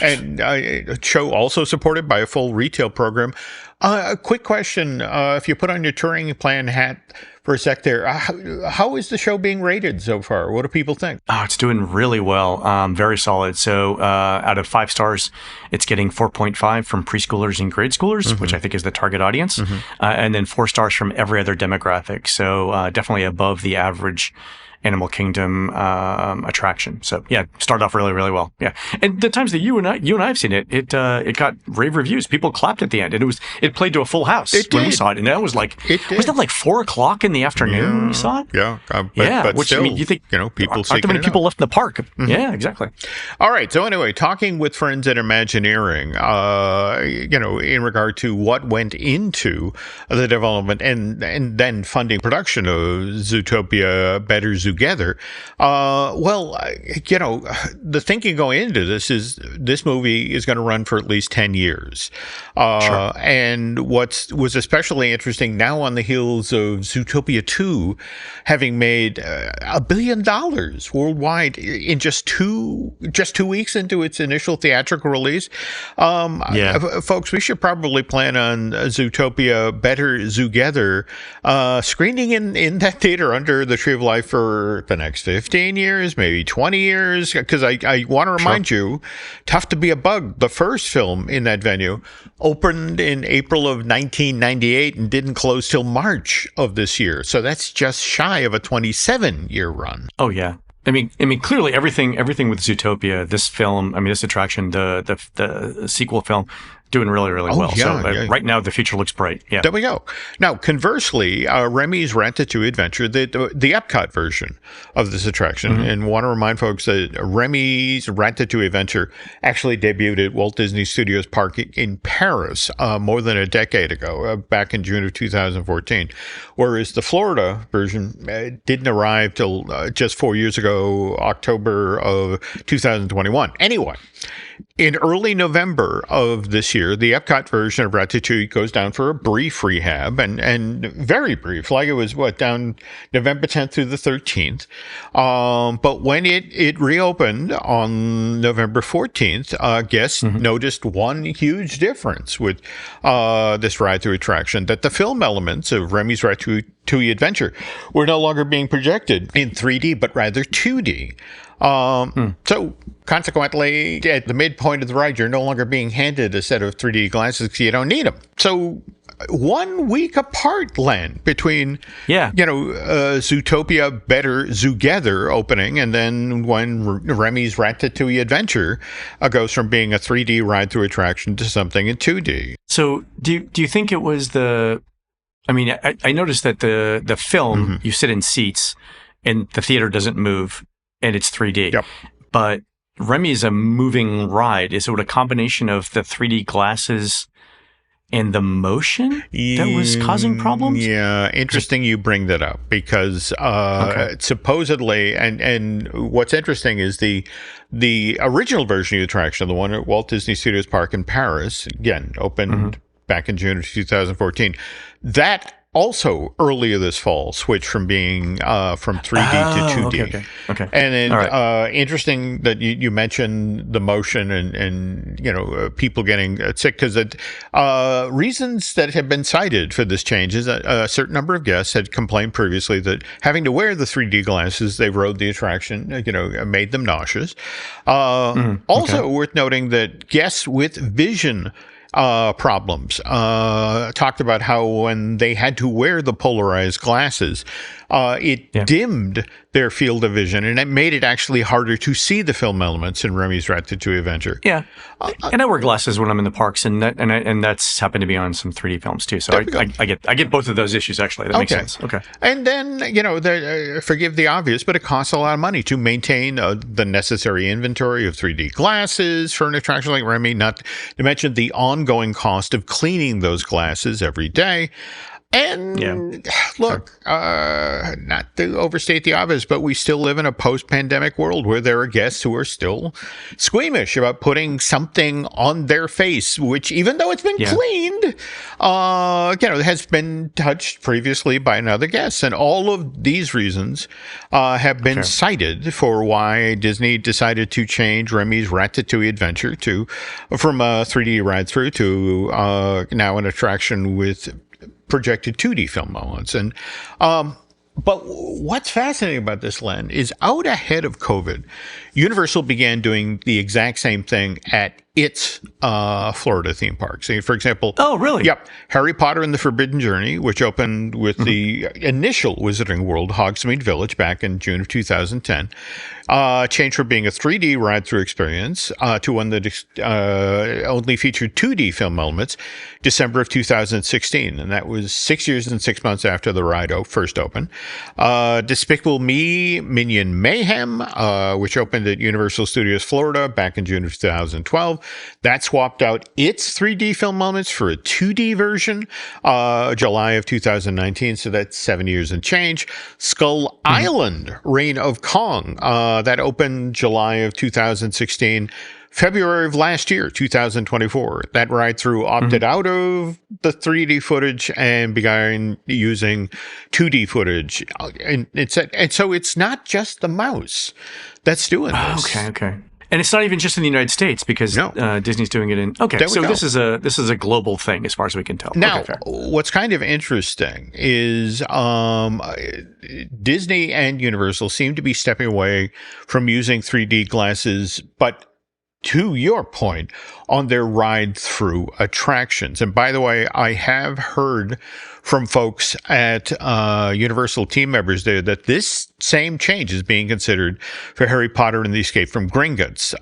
Speaker 3: And a show also supported by a full retail program. A quick question: if you put on your touring plan hat for a sec there, how is the show being rated so far? What do people think?
Speaker 2: Oh, it's doing really well. Very solid. So out of 5 stars, it's getting 4.5 from preschoolers and grade schoolers, which I think is the target audience, and then 4 stars from every other demographic. So definitely above the average Animal Kingdom attraction. So yeah, started off really, really well. Yeah, and the times that you and I have seen it, it got rave reviews. People clapped at the end, and it played to a full house when we saw it, and that was like wasn't that like 4 o'clock in the afternoon when we saw it?
Speaker 3: Yeah, but
Speaker 2: which
Speaker 3: still,
Speaker 2: I mean, you think
Speaker 3: people
Speaker 2: aren't there many people left in the park? Yeah, exactly.
Speaker 3: All right. So anyway, talking with friends at Imagineering, in regard to what went into the development and then funding production of Zootopia Better Together. The thinking going into this is this movie is going to run for at least 10 years. Sure. And what was especially interesting now on the heels of Zootopia 2 having made $1 billion worldwide in just two weeks into its initial theatrical release. Folks, we should probably plan on Zootopia Better Together screening in that theater under the Tree of Life for the next 15 years, maybe 20 years, because I want to remind you, Tough to Be a Bug, the first film in that venue, opened in April of 1998 and didn't close till March of this year. So that's just shy of a 27-year run.
Speaker 2: Oh, yeah. I mean, clearly everything with Zootopia, this film, this attraction, the sequel film, doing really, really well. Right now, the future looks bright. Yeah.
Speaker 3: There we go. Now, conversely, Remy's Ratatouille Adventure, the Epcot version of this attraction, and want to remind folks that Remy's Ratatouille Adventure actually debuted at Walt Disney Studios Park in Paris more than a decade ago, back in June of 2014, whereas the Florida version didn't arrive till just 4 years ago, October of 2021. Anyway, in early November of this year, the Epcot version of Ratatouille goes down for a brief rehab, and very brief, like it was, down November 10th through the 13th. But when it reopened on November 14th, guests noticed one huge difference with this Ratatouille attraction, that the film elements of Remy's Ratatouille Adventure were no longer being projected in 3D, but rather 2D. So consequently, at the midpoint of the ride, you're no longer being handed a set of 3D glasses because you don't need them. So 1 week apart, Len, between, Zootopia Better Zootopia opening, and then when Remy's Ratatouille Adventure goes from being a 3D ride-through attraction to something in 2D.
Speaker 2: So do you think it was I noticed that the film, you sit in seats and the theater doesn't move and it's 3D.
Speaker 3: Yep.
Speaker 2: But Remy is a moving ride. Is it a combination of the 3D glasses and the motion that was causing problems?
Speaker 3: Yeah, interesting you bring that up because supposedly, and what's interesting is the original version of the attraction, the one at Walt Disney Studios Park in Paris, again, opened back in June of 2014, that also earlier this fall switched from being from 3D to 2D.
Speaker 2: Okay.
Speaker 3: And then interesting that you mentioned the motion and people getting sick because reasons that have been cited for this change is a certain number of guests had complained previously that having to wear the 3D glasses they rode the attraction made them nauseous. Also worth noting that guests with vision problems talked about how when they had to wear the polarized glasses, it dimmed their field of vision and it made it actually harder to see the film elements in Remy's Ratatouille Adventure.
Speaker 2: Yeah, and I wear glasses when I'm in the parks, and that's happened to be on some 3D films too. So I get both of those issues actually. That makes sense. Okay.
Speaker 3: And then forgive the obvious, but it costs a lot of money to maintain the necessary inventory of 3D glasses for an attraction like Remy. Not to mention the ongoing cost of cleaning those glasses every day. And look, not to overstate the obvious, but we still live in a post-pandemic world where there are guests who are still squeamish about putting something on their face, which even though it's been cleaned, has been touched previously by another guest. And all of these reasons have been cited for why Disney decided to change Remy's Ratatouille Adventure from a 3D ride-through to now an attraction with projected 2D film moments. And but what's fascinating about this, Len, is out ahead of COVID, Universal began doing the exact same thing at its Florida theme parks. So, for example,
Speaker 2: really?
Speaker 3: Yep, Harry Potter and the Forbidden Journey, which opened with the initial Wizarding World, Hogsmeade Village, back in June of 2010, changed from being a 3D ride-through experience to one that only featured 2D film elements, December of 2016, and that was 6 years and 6 months after the ride first opened. Despicable Me Minion Mayhem, which opened at Universal Studios Florida back in June of 2012. That swapped out its 3D film moments for a 2D version, July of 2019, so that's 7 years and change. Skull Island, Reign of Kong, that opened July of 2016. February of last year, 2024, that ride-through opted out of the 3D footage and began using 2D footage. And so it's not just the mouse that's doing this.
Speaker 2: Okay. And it's not even just in the United States because Disney's doing it in. Okay, so this is a global thing as far as we can tell.
Speaker 3: Now, what's kind of interesting is Disney and Universal seem to be stepping away from using 3D glasses, but to your point, on their ride-through attractions. And by the way, I have heard from folks at Universal team members there that this same change is being considered for Harry Potter and the Escape from Gringotts.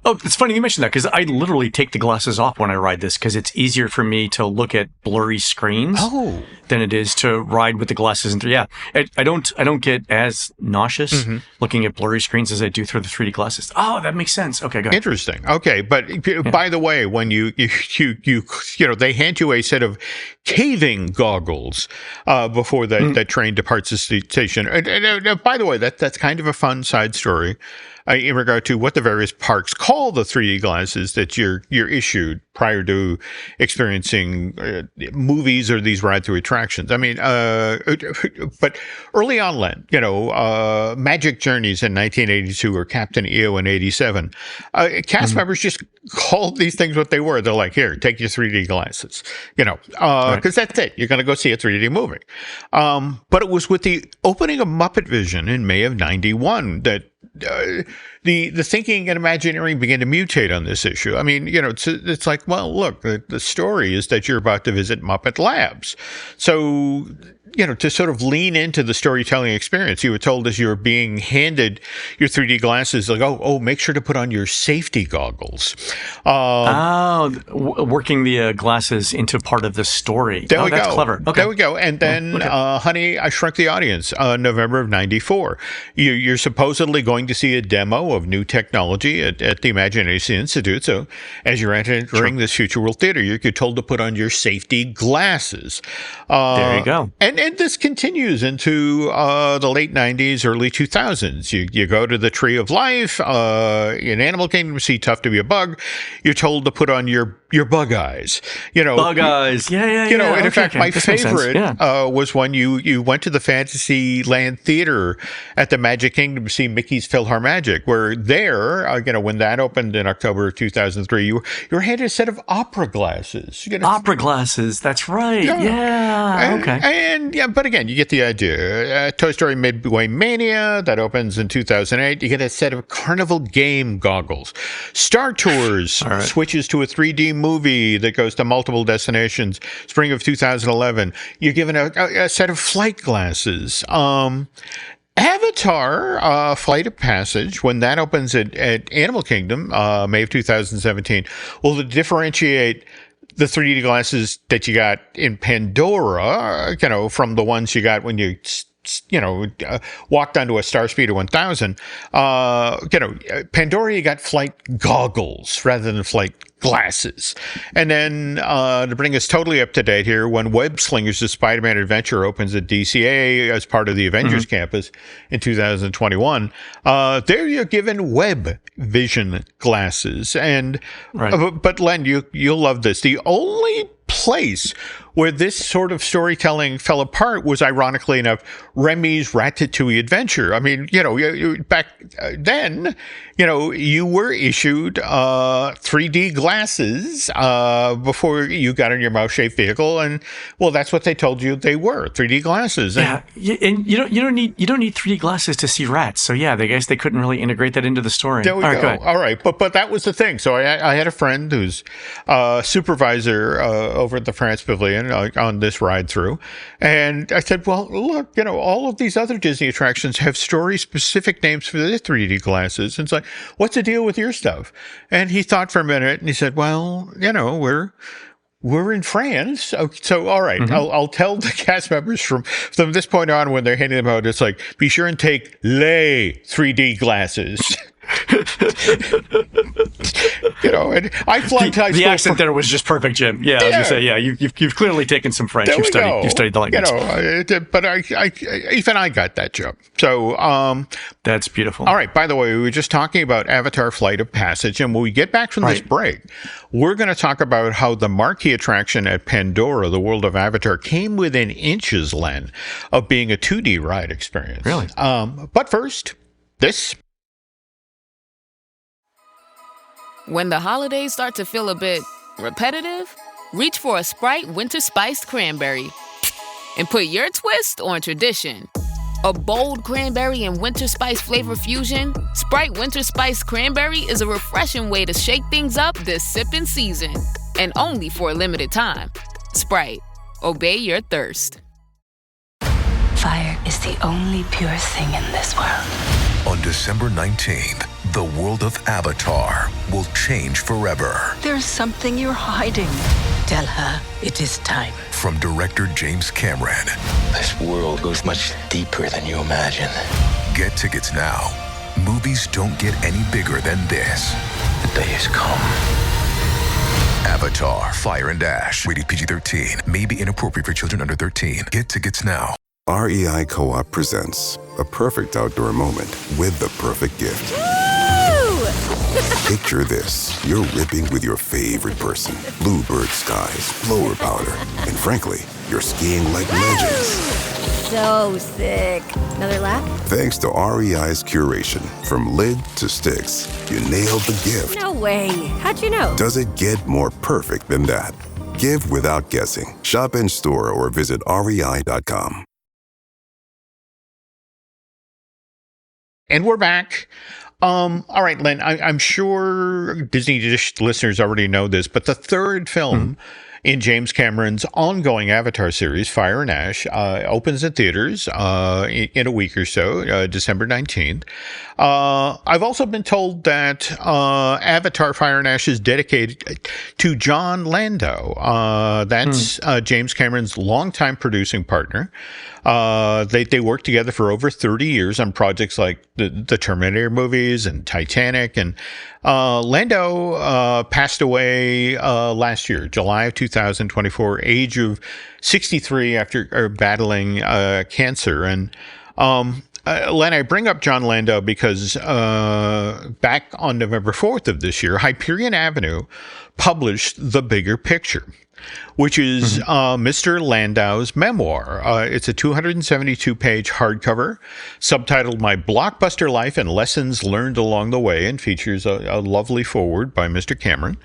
Speaker 2: Oh, it's funny you mentioned that because I literally take the glasses off when I ride this because it's easier for me to look at blurry screens than it is to ride with the glasses. I don't get as nauseous looking at blurry screens as I do through the 3D glasses. Oh, that makes sense. Okay, go ahead.
Speaker 3: Interesting. Okay, but by the way, when you they hand you a set of caving goggles before that train departs the station. And by the way, that's kind of a fun side story. In regard to what the various parks call the 3D glasses that you're issued prior to experiencing movies or these ride-through attractions. I mean, but early on, Len, Magic Journeys in 1982 or Captain EO in 87, cast members just called these things what they were. They're like, here, take your 3D glasses, because that's it. You're going to go see a 3D movie. But it was with the opening of Muppet Vision in May of 91 that the thinking and imagineering began to mutate on this issue. I mean, it's like, well, look, the story is that you're about to visit Muppet Labs. So, to sort of lean into the storytelling experience, you were told as you were being handed your 3D glasses, like, make sure to put on your safety goggles.
Speaker 2: Working the glasses into part of the story.
Speaker 3: There we
Speaker 2: that's
Speaker 3: go.
Speaker 2: Clever. Okay.
Speaker 3: There we go. And then, Honey, I Shrunk the Audience, November of 94. You're supposedly going to see a demo of new technology at the Imagination Institute. So as you're entering this future world theater, you're told to put on your safety glasses.
Speaker 2: There you go.
Speaker 3: And this continues into the late 90s, early 2000s. You go to the Tree of Life in Animal Kingdom, see Tough to Be a Bug. You're told to put on your bug eyes.
Speaker 2: Bug eyes. Yeah.
Speaker 3: And in fact, my favorite was when you went to the Fantasyland Theater at the Magic Kingdom to see Mickey's PhilharMagic, where there, when that opened in October of 2003, you were handed a set of opera glasses.
Speaker 2: Opera glasses. That's right. Yeah. Okay.
Speaker 3: But again, you get the idea. Toy Story Midway Mania, that opens in 2008. You get a set of Carnival Game goggles. Star Tours switches to a 3D movie that goes to multiple destinations. Spring of 2011. You're given a set of flight glasses. Avatar, Flight of Passage, when that opens at Animal Kingdom, May of 2017, will differentiate the 3D glasses that you got in Pandora, from the ones you got when you walked onto a Starspeeder 1000. Pandora, you got flight goggles rather than flight glasses. And then to bring us totally up to date here, when Web Slingers, the Spider-Man Adventure, opens at DCA as part of the Avengers campus in 2021, there you're given Web Vision glasses. And but Len, you'll love this. The only place where this sort of storytelling fell apart was, ironically enough, Remy's Ratatouille Adventure. I mean, back then, you were issued 3D glasses before you got in your mouse-shaped vehicle, and that's what they told you they were, 3D glasses.
Speaker 2: And you don't need 3D glasses to see rats. So I guess they couldn't really integrate that into the story.
Speaker 3: There we go. All right, but that was the thing. So I had a friend who's supervisor over at the France Pavilion on this ride through, and I said, well, look, all of these other Disney attractions have story-specific names for their 3D glasses. And it's like, what's the deal with your stuff? And he thought for a minute, and he said, well, we're in France. So all right, I'll tell the cast members from this point on, when they're handing them out, it's like, be sure and take les 3D glasses. And I flunked high school.
Speaker 2: The accent there was just perfect, Jim. I was gonna say, you've clearly taken some French. You've studied the language.
Speaker 3: But even I got that joke. So
Speaker 2: that's beautiful.
Speaker 3: All right. By the way, we were just talking about Avatar: Flight of Passage, and when we get back from this break, we're going to talk about how the marquee attraction at Pandora, the world of Avatar, came within inches, Len, of being a 2D ride experience.
Speaker 2: Really?
Speaker 3: But first, this.
Speaker 5: When the holidays start to feel a bit repetitive, reach for a Sprite Winter Spiced Cranberry and put your twist on tradition. A bold cranberry and winter spice flavor fusion, Sprite Winter Spiced Cranberry is a refreshing way to shake things up this sipping season. And only for a limited time. Sprite, obey your thirst.
Speaker 6: Fire is the only pure thing in this world.
Speaker 7: On December 19th, the world of Avatar will change forever.
Speaker 6: There's something you're hiding. Tell her it is time.
Speaker 7: From director James Cameron.
Speaker 8: This world goes much deeper than you imagine.
Speaker 7: Get tickets now. Movies don't get any bigger than this.
Speaker 8: The day has come.
Speaker 7: Avatar, Fire and Ash. Rated PG-13. May be inappropriate for children under 13. Get tickets now.
Speaker 9: REI Co-op presents a perfect outdoor moment with the perfect gift. Picture this. You're ripping with your favorite person. Bluebird skies, blower powder, and frankly, you're skiing like legends.
Speaker 10: So sick. Another lap?
Speaker 9: Thanks to REI's curation, from lid to sticks, you nailed the gift.
Speaker 10: No way. How'd you know?
Speaker 9: Does it get more perfect than that? Give without guessing. Shop in store or visit rei.com.
Speaker 3: And we're back. All right, Len, I'm sure Disney Dish listeners already know this, but the third film in James Cameron's ongoing Avatar series, Fire and Ash, opens in theaters in a week or so, December 19th. I've also been told that Avatar Fire and Ash is dedicated to John Landau. That's James Cameron's longtime producing partner. They worked together for over 30 years on projects like the Terminator movies and Titanic. And Landau passed away last year, July of 2024, age of 63 after battling cancer. And Len, I bring up John Landau because back on November 4th of this year, Hyperion Avenue published The Bigger Picture, which is Mr. Landau's memoir. It's a 272-page hardcover, subtitled My Blockbuster Life and Lessons Learned Along the Way, and features a lovely foreword by Mr. Cameron.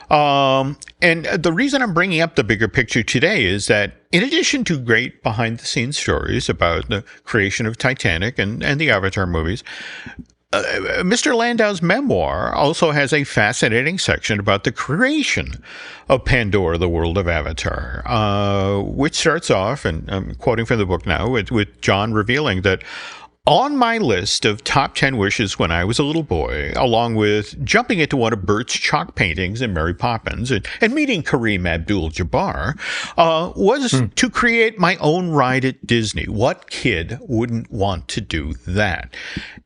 Speaker 3: And the reason I'm bringing up The Bigger Picture today is that in addition to great behind-the-scenes stories about the creation of Titanic and the Avatar movies, Mr. Landau's memoir also has a fascinating section about the creation of Pandora, the world of Avatar, which starts off, and I'm quoting from the book now, with John revealing that on my list of top 10 wishes when I was a little boy, along with jumping into one of Bert's chalk paintings in Mary Poppins and meeting Kareem Abdul-Jabbar, was to create my own ride at Disney. What kid wouldn't want to do that?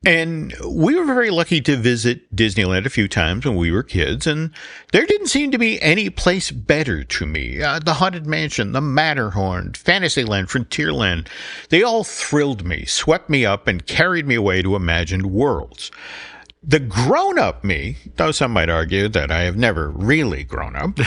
Speaker 3: And we were very lucky to visit Disneyland a few times when we were kids, and there didn't seem to be any place better to me. The Haunted Mansion, the Matterhorn, Fantasyland, Frontierland, they all thrilled me, swept me up, and carried me away to imagined worlds. The grown-up me, though some might argue that I have never really grown up,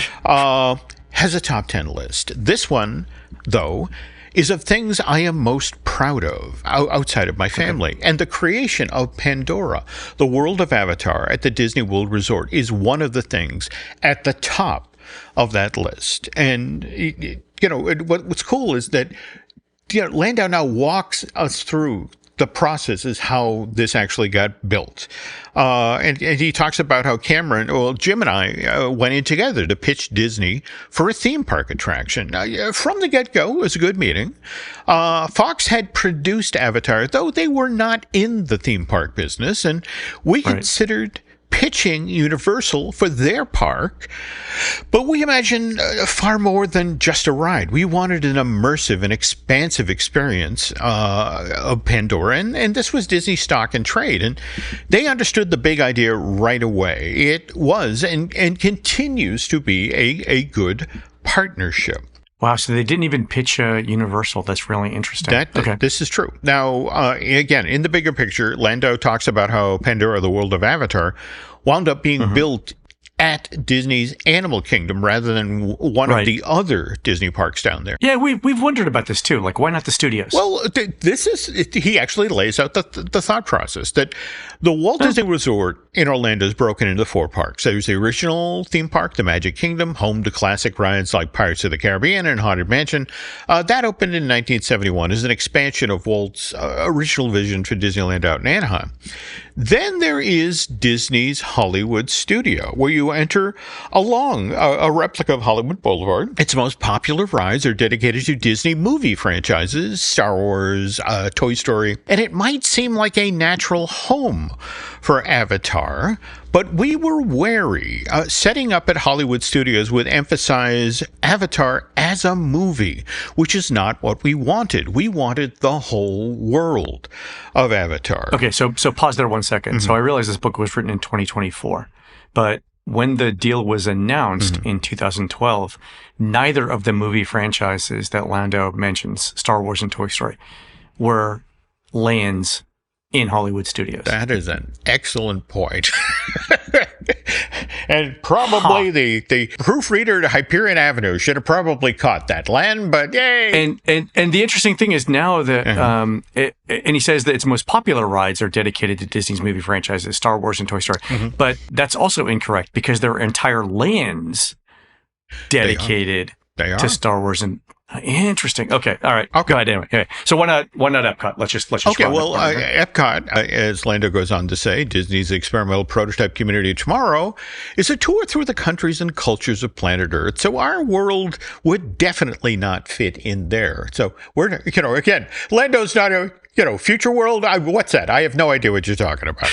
Speaker 3: has a top 10 list. This one, though, is of things I am most proud of outside of my family. And the creation of Pandora, the world of Avatar at the Disney World Resort, is one of the things at the top of that list. And, what's cool is that Landau now walks us through the process is how this actually got built. And he talks about how Jim and I went in together to pitch Disney for a theme park attraction. From the get-go, it was a good meeting. Fox had produced Avatar, though they were not in the theme park business, and we considered pitching Universal for their park, but we imagined far more than just a ride. We wanted an immersive and expansive experience of Pandora, and this was Disney stock and trade, and they understood the big idea right away. It was and continues to be a good partnership.
Speaker 2: Wow, so they didn't even pitch Universal. That's really interesting.
Speaker 3: This is true. Now, again, in the bigger picture, Landau talks about how Pandora, the world of Avatar, wound up being built at Disney's Animal Kingdom rather than one of the other Disney parks down there.
Speaker 2: Yeah, we've wondered about this too. Like, why not the studios?
Speaker 3: Well, he actually lays out the thought process that the Walt Disney Resort in Orlando is broken into 4 parks. There's the original theme park, the Magic Kingdom, home to classic rides like Pirates of the Caribbean and Haunted Mansion. That opened in 1971 as an expansion of Walt's original vision for Disneyland out in Anaheim. Then there is Disney's Hollywood Studio, where you enter along a replica of Hollywood Boulevard. Its most popular rides are dedicated to Disney movie franchises, Star Wars, Toy Story, and it might seem like a natural home for Avatar, but we were wary. Setting up at Hollywood Studios would emphasize Avatar as a movie, which is not what we wanted. We wanted the whole world of Avatar.
Speaker 2: Okay, so pause there 1 second. So I realize this book was written in 2024, but when the deal was announced in 2012, neither of the movie franchises that Landau mentions, Star Wars and Toy Story, were lands in Hollywood Studios.
Speaker 3: That is an excellent point. And probably the proofreader to Hyperion Avenue should have probably caught that, Len, but yay!
Speaker 2: And the interesting thing is now that, and he says that its most popular rides are dedicated to Disney's movie franchises, Star Wars and Toy Story. But that's also incorrect because there are entire lands dedicated to Star Wars and Interesting. Okay. All right. Go ahead. Anyway. Okay. So why not Epcot? Let's just
Speaker 3: Okay.
Speaker 2: run
Speaker 3: Well,
Speaker 2: it.
Speaker 3: Epcot, as Lando goes on to say, Disney's experimental prototype community tomorrow is a tour through the countries and cultures of planet Earth. So our world would definitely not fit in there. So we're, again, Lando's not a, future world. What's that? I have no idea what you're talking about.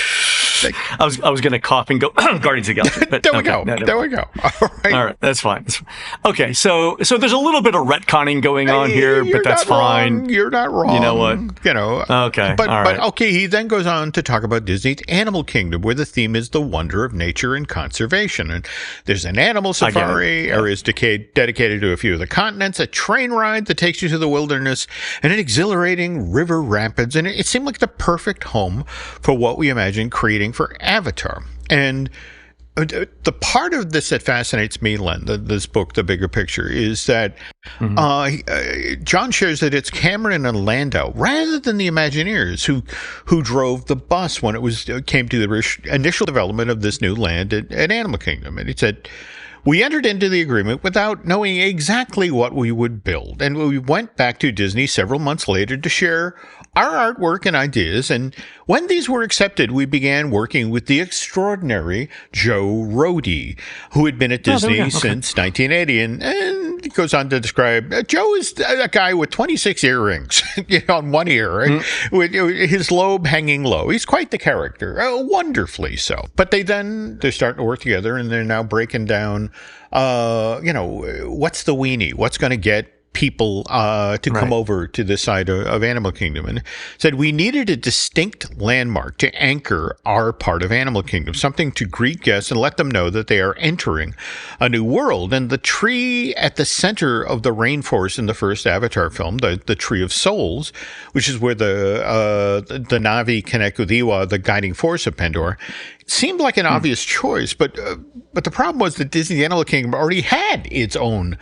Speaker 2: I was going to cough and go Guardians of the Galaxy. But
Speaker 3: there we go. There we go. All right.
Speaker 2: That's fine. Okay. So there's a little bit of retconning going on here, but that's fine.
Speaker 3: Wrong. You're not wrong.
Speaker 2: You know what?
Speaker 3: Okay. But okay, he then goes on to talk about Disney's Animal Kingdom, where the theme is the wonder of nature and conservation. And there's an animal safari, areas dedicated to a few of the continents, a train ride that takes you to the wilderness, and an exhilarating river rapids. And it seemed like the perfect home for what we imagined creating for Avatar. And the part of this that fascinates me, Len, this book, The Bigger Picture, is that John shares that it's Cameron and Lando, rather than the Imagineers, who drove the bus when it came to the initial development of this new land at Animal Kingdom. And he said, "We entered into the agreement without knowing exactly what we would build, and we went back to Disney several months later to share our artwork and ideas, and when these were accepted, we began working with the extraordinary Joe Rohde, who had been at Disney since 1980, and he goes on to describe, Joe is a guy with 26 earrings on one ear, with his lobe hanging low. He's quite the character, wonderfully so. But they're starting to work together, and they're now breaking down, what's the weenie? What's going to get people to come over to this side of Animal Kingdom, and said we needed a distinct landmark to anchor our part of Animal Kingdom, something to greet guests and let them know that they are entering a new world. And the tree at the center of the rainforest in the first Avatar film, the Tree of Souls, which is where the Na'vi connect with Iwa, the guiding force of Pandora, seemed like an obvious choice, but the problem was that Disney Animal Kingdom already had its own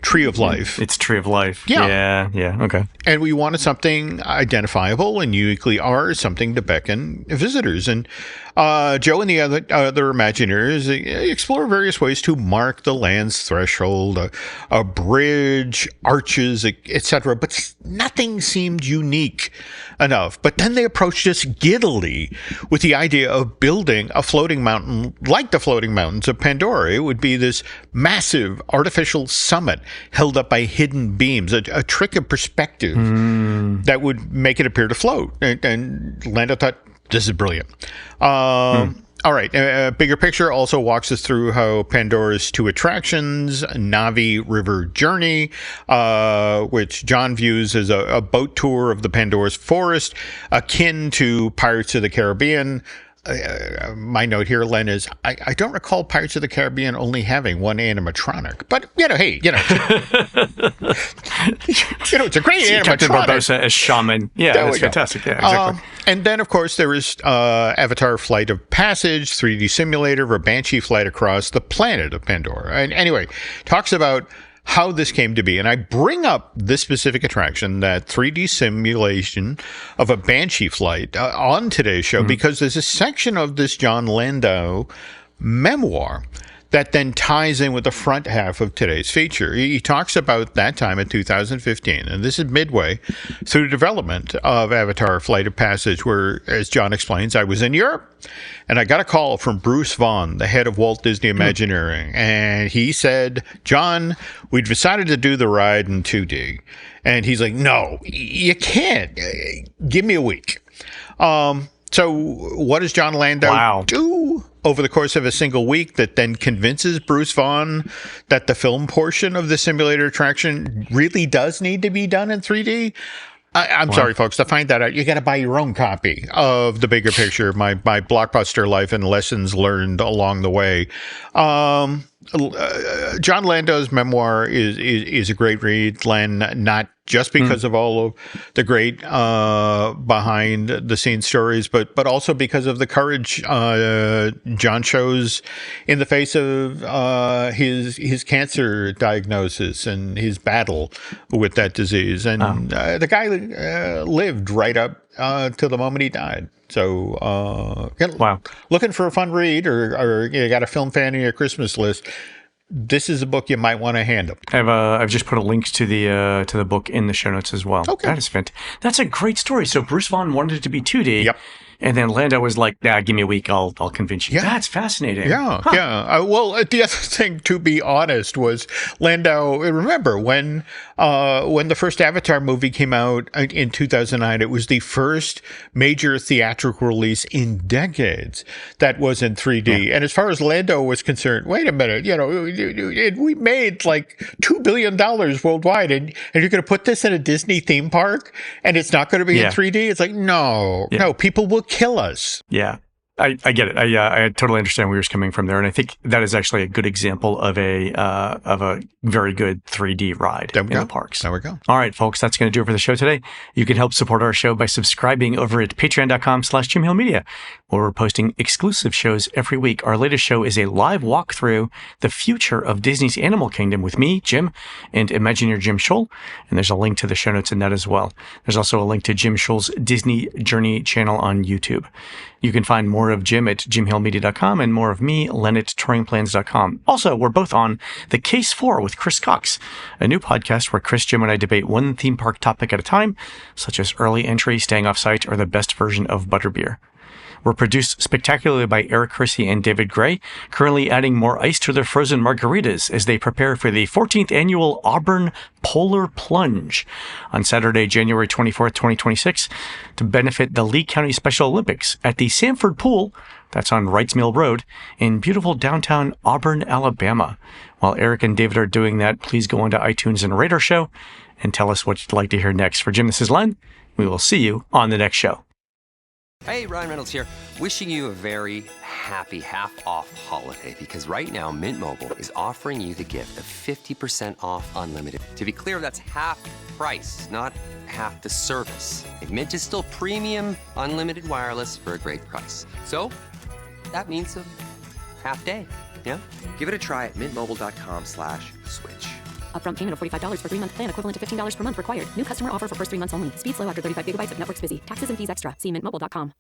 Speaker 3: Tree of Life.
Speaker 2: Its Tree of Life. Yeah. Okay.
Speaker 3: And we wanted something identifiable and uniquely ours, something to beckon visitors. And Joe and the other Imagineers explore various ways to mark the land's threshold, a bridge, arches, etc. But nothing seemed unique enough. But then they approached us giddily with the idea of building a floating mountain like the floating mountains of Pandora. It would be this massive artificial summit held up by hidden beams, a trick of perspective that would make it appear to float. And Lando thought, this is brilliant. All right. Bigger Picture also walks us through how Pandora's two attractions, Na'vi River Journey, which John views as a boat tour of the Pandora's forest, akin to Pirates of the Caribbean. My note here, Len, is I don't recall Pirates of the Caribbean only having one animatronic, but hey, it's a great animatronic.
Speaker 2: Captain Barbossa as shaman, that's fantastic. Yeah, exactly.
Speaker 3: And then, of course, there is Avatar: Flight of Passage, 3D simulator of a Banshee flight across the planet of Pandora. And anyway, talks about how this came to be. And I bring up this specific attraction, that 3D simulation of a Banshee flight, on today's show, because there's a section of this John Landau memoir that then ties in with the front half of today's feature. He talks about that time in 2015, and this is midway through the development of Avatar: Flight of Passage, where, as John explains, I was in Europe, and I got a call from Bruce Vaughan, the head of Walt Disney Imagineering, and he said, John, we've decided to do the ride in 2D. And he's like, no, you can't. Give me a week. So what does John Landau do over the course of a single week that then convinces Bruce Vaughan that the film portion of the simulator attraction really does need to be done in 3D? I'm sorry, folks. To find that out, you got to buy your own copy of The Bigger Picture, my blockbuster life and lessons learned along the way. John Landau's memoir is a great read, Len, not just because of all of the great behind the scenes stories, but also because of the courage John shows in the face of his cancer diagnosis and his battle with that disease. And the guy lived right up to the moment he died. So, looking for a fun read, or you got a film fan in your Christmas list, this is a book you might want to hand them.
Speaker 2: I've just put a link to the book in the show notes as well.
Speaker 3: Okay.
Speaker 2: That is fantastic. That's a great story. So Bruce Vaughan wanted it to be 2D.
Speaker 3: Yep.
Speaker 2: And then Lando was like, give me a week. I'll convince you.
Speaker 3: Yeah.
Speaker 2: That's fascinating.
Speaker 3: Yeah, yeah. Well, the other thing, to be honest, was Lando. Remember when the first Avatar movie came out in 2009? It was the first major theatrical release in decades that was in 3D. Yeah. And as far as Lando was concerned, wait a minute, we made like $2 billion worldwide, and you're going to put this in a Disney theme park, and it's not going to be in 3D? It's like, no, people will kill us.
Speaker 2: Yeah. I get it. I totally understand where you're coming from there, and I think that is actually a good example of a very good 3D ride in the parks.
Speaker 3: There we go.
Speaker 2: All right, folks, that's going to do it for the show today. You can help support our show by subscribing over at patreon.com/JimHillMedia, where we're posting exclusive shows every week. Our latest show is a live walkthrough the future of Disney's Animal Kingdom with me, Jim, and Imagineer Jim Scholl, and there's a link to the show notes in that as well. There's also a link to Jim Scholl's Disney Journey channel on YouTube. You can find more of Jim at jimhillmedia.com and more of me, Len, at touringplans.com. Also, we're both on The Case 4 with Chris Cox, a new podcast where Chris, Jim, and I debate one theme park topic at a time, such as early entry, staying off-site, or the best version of butterbeer. We're produced spectacularly by Eric Hersey and David Gray, currently adding more ice to their frozen margaritas as they prepare for the 14th annual Auburn Polar Plunge on Saturday, January 24th, 2026, to benefit the Lee County Special Olympics at the Sanford Pool, that's on Wrights Mill Road, in beautiful downtown Auburn, Alabama. While Eric and David are doing that, please go onto iTunes and rate our show and tell us what you'd like to hear next. For Jim, this is Len. We will see you on the next show.
Speaker 11: Hey, Ryan Reynolds here, wishing you a very happy half-off holiday, because right now Mint Mobile is offering you the gift of 50% off unlimited. To be clear, that's half price, not half the service. Mint is still premium unlimited wireless for a great price. So that means a half day, yeah? Give it a try at mintmobile.com/switch.
Speaker 12: Upfront payment of $45 for 3-month plan, equivalent to $15 per month required. New customer offer for first 3 months only. Speeds slow after 35 gigabytes if network's busy. Taxes and fees extra. See mintmobile.com.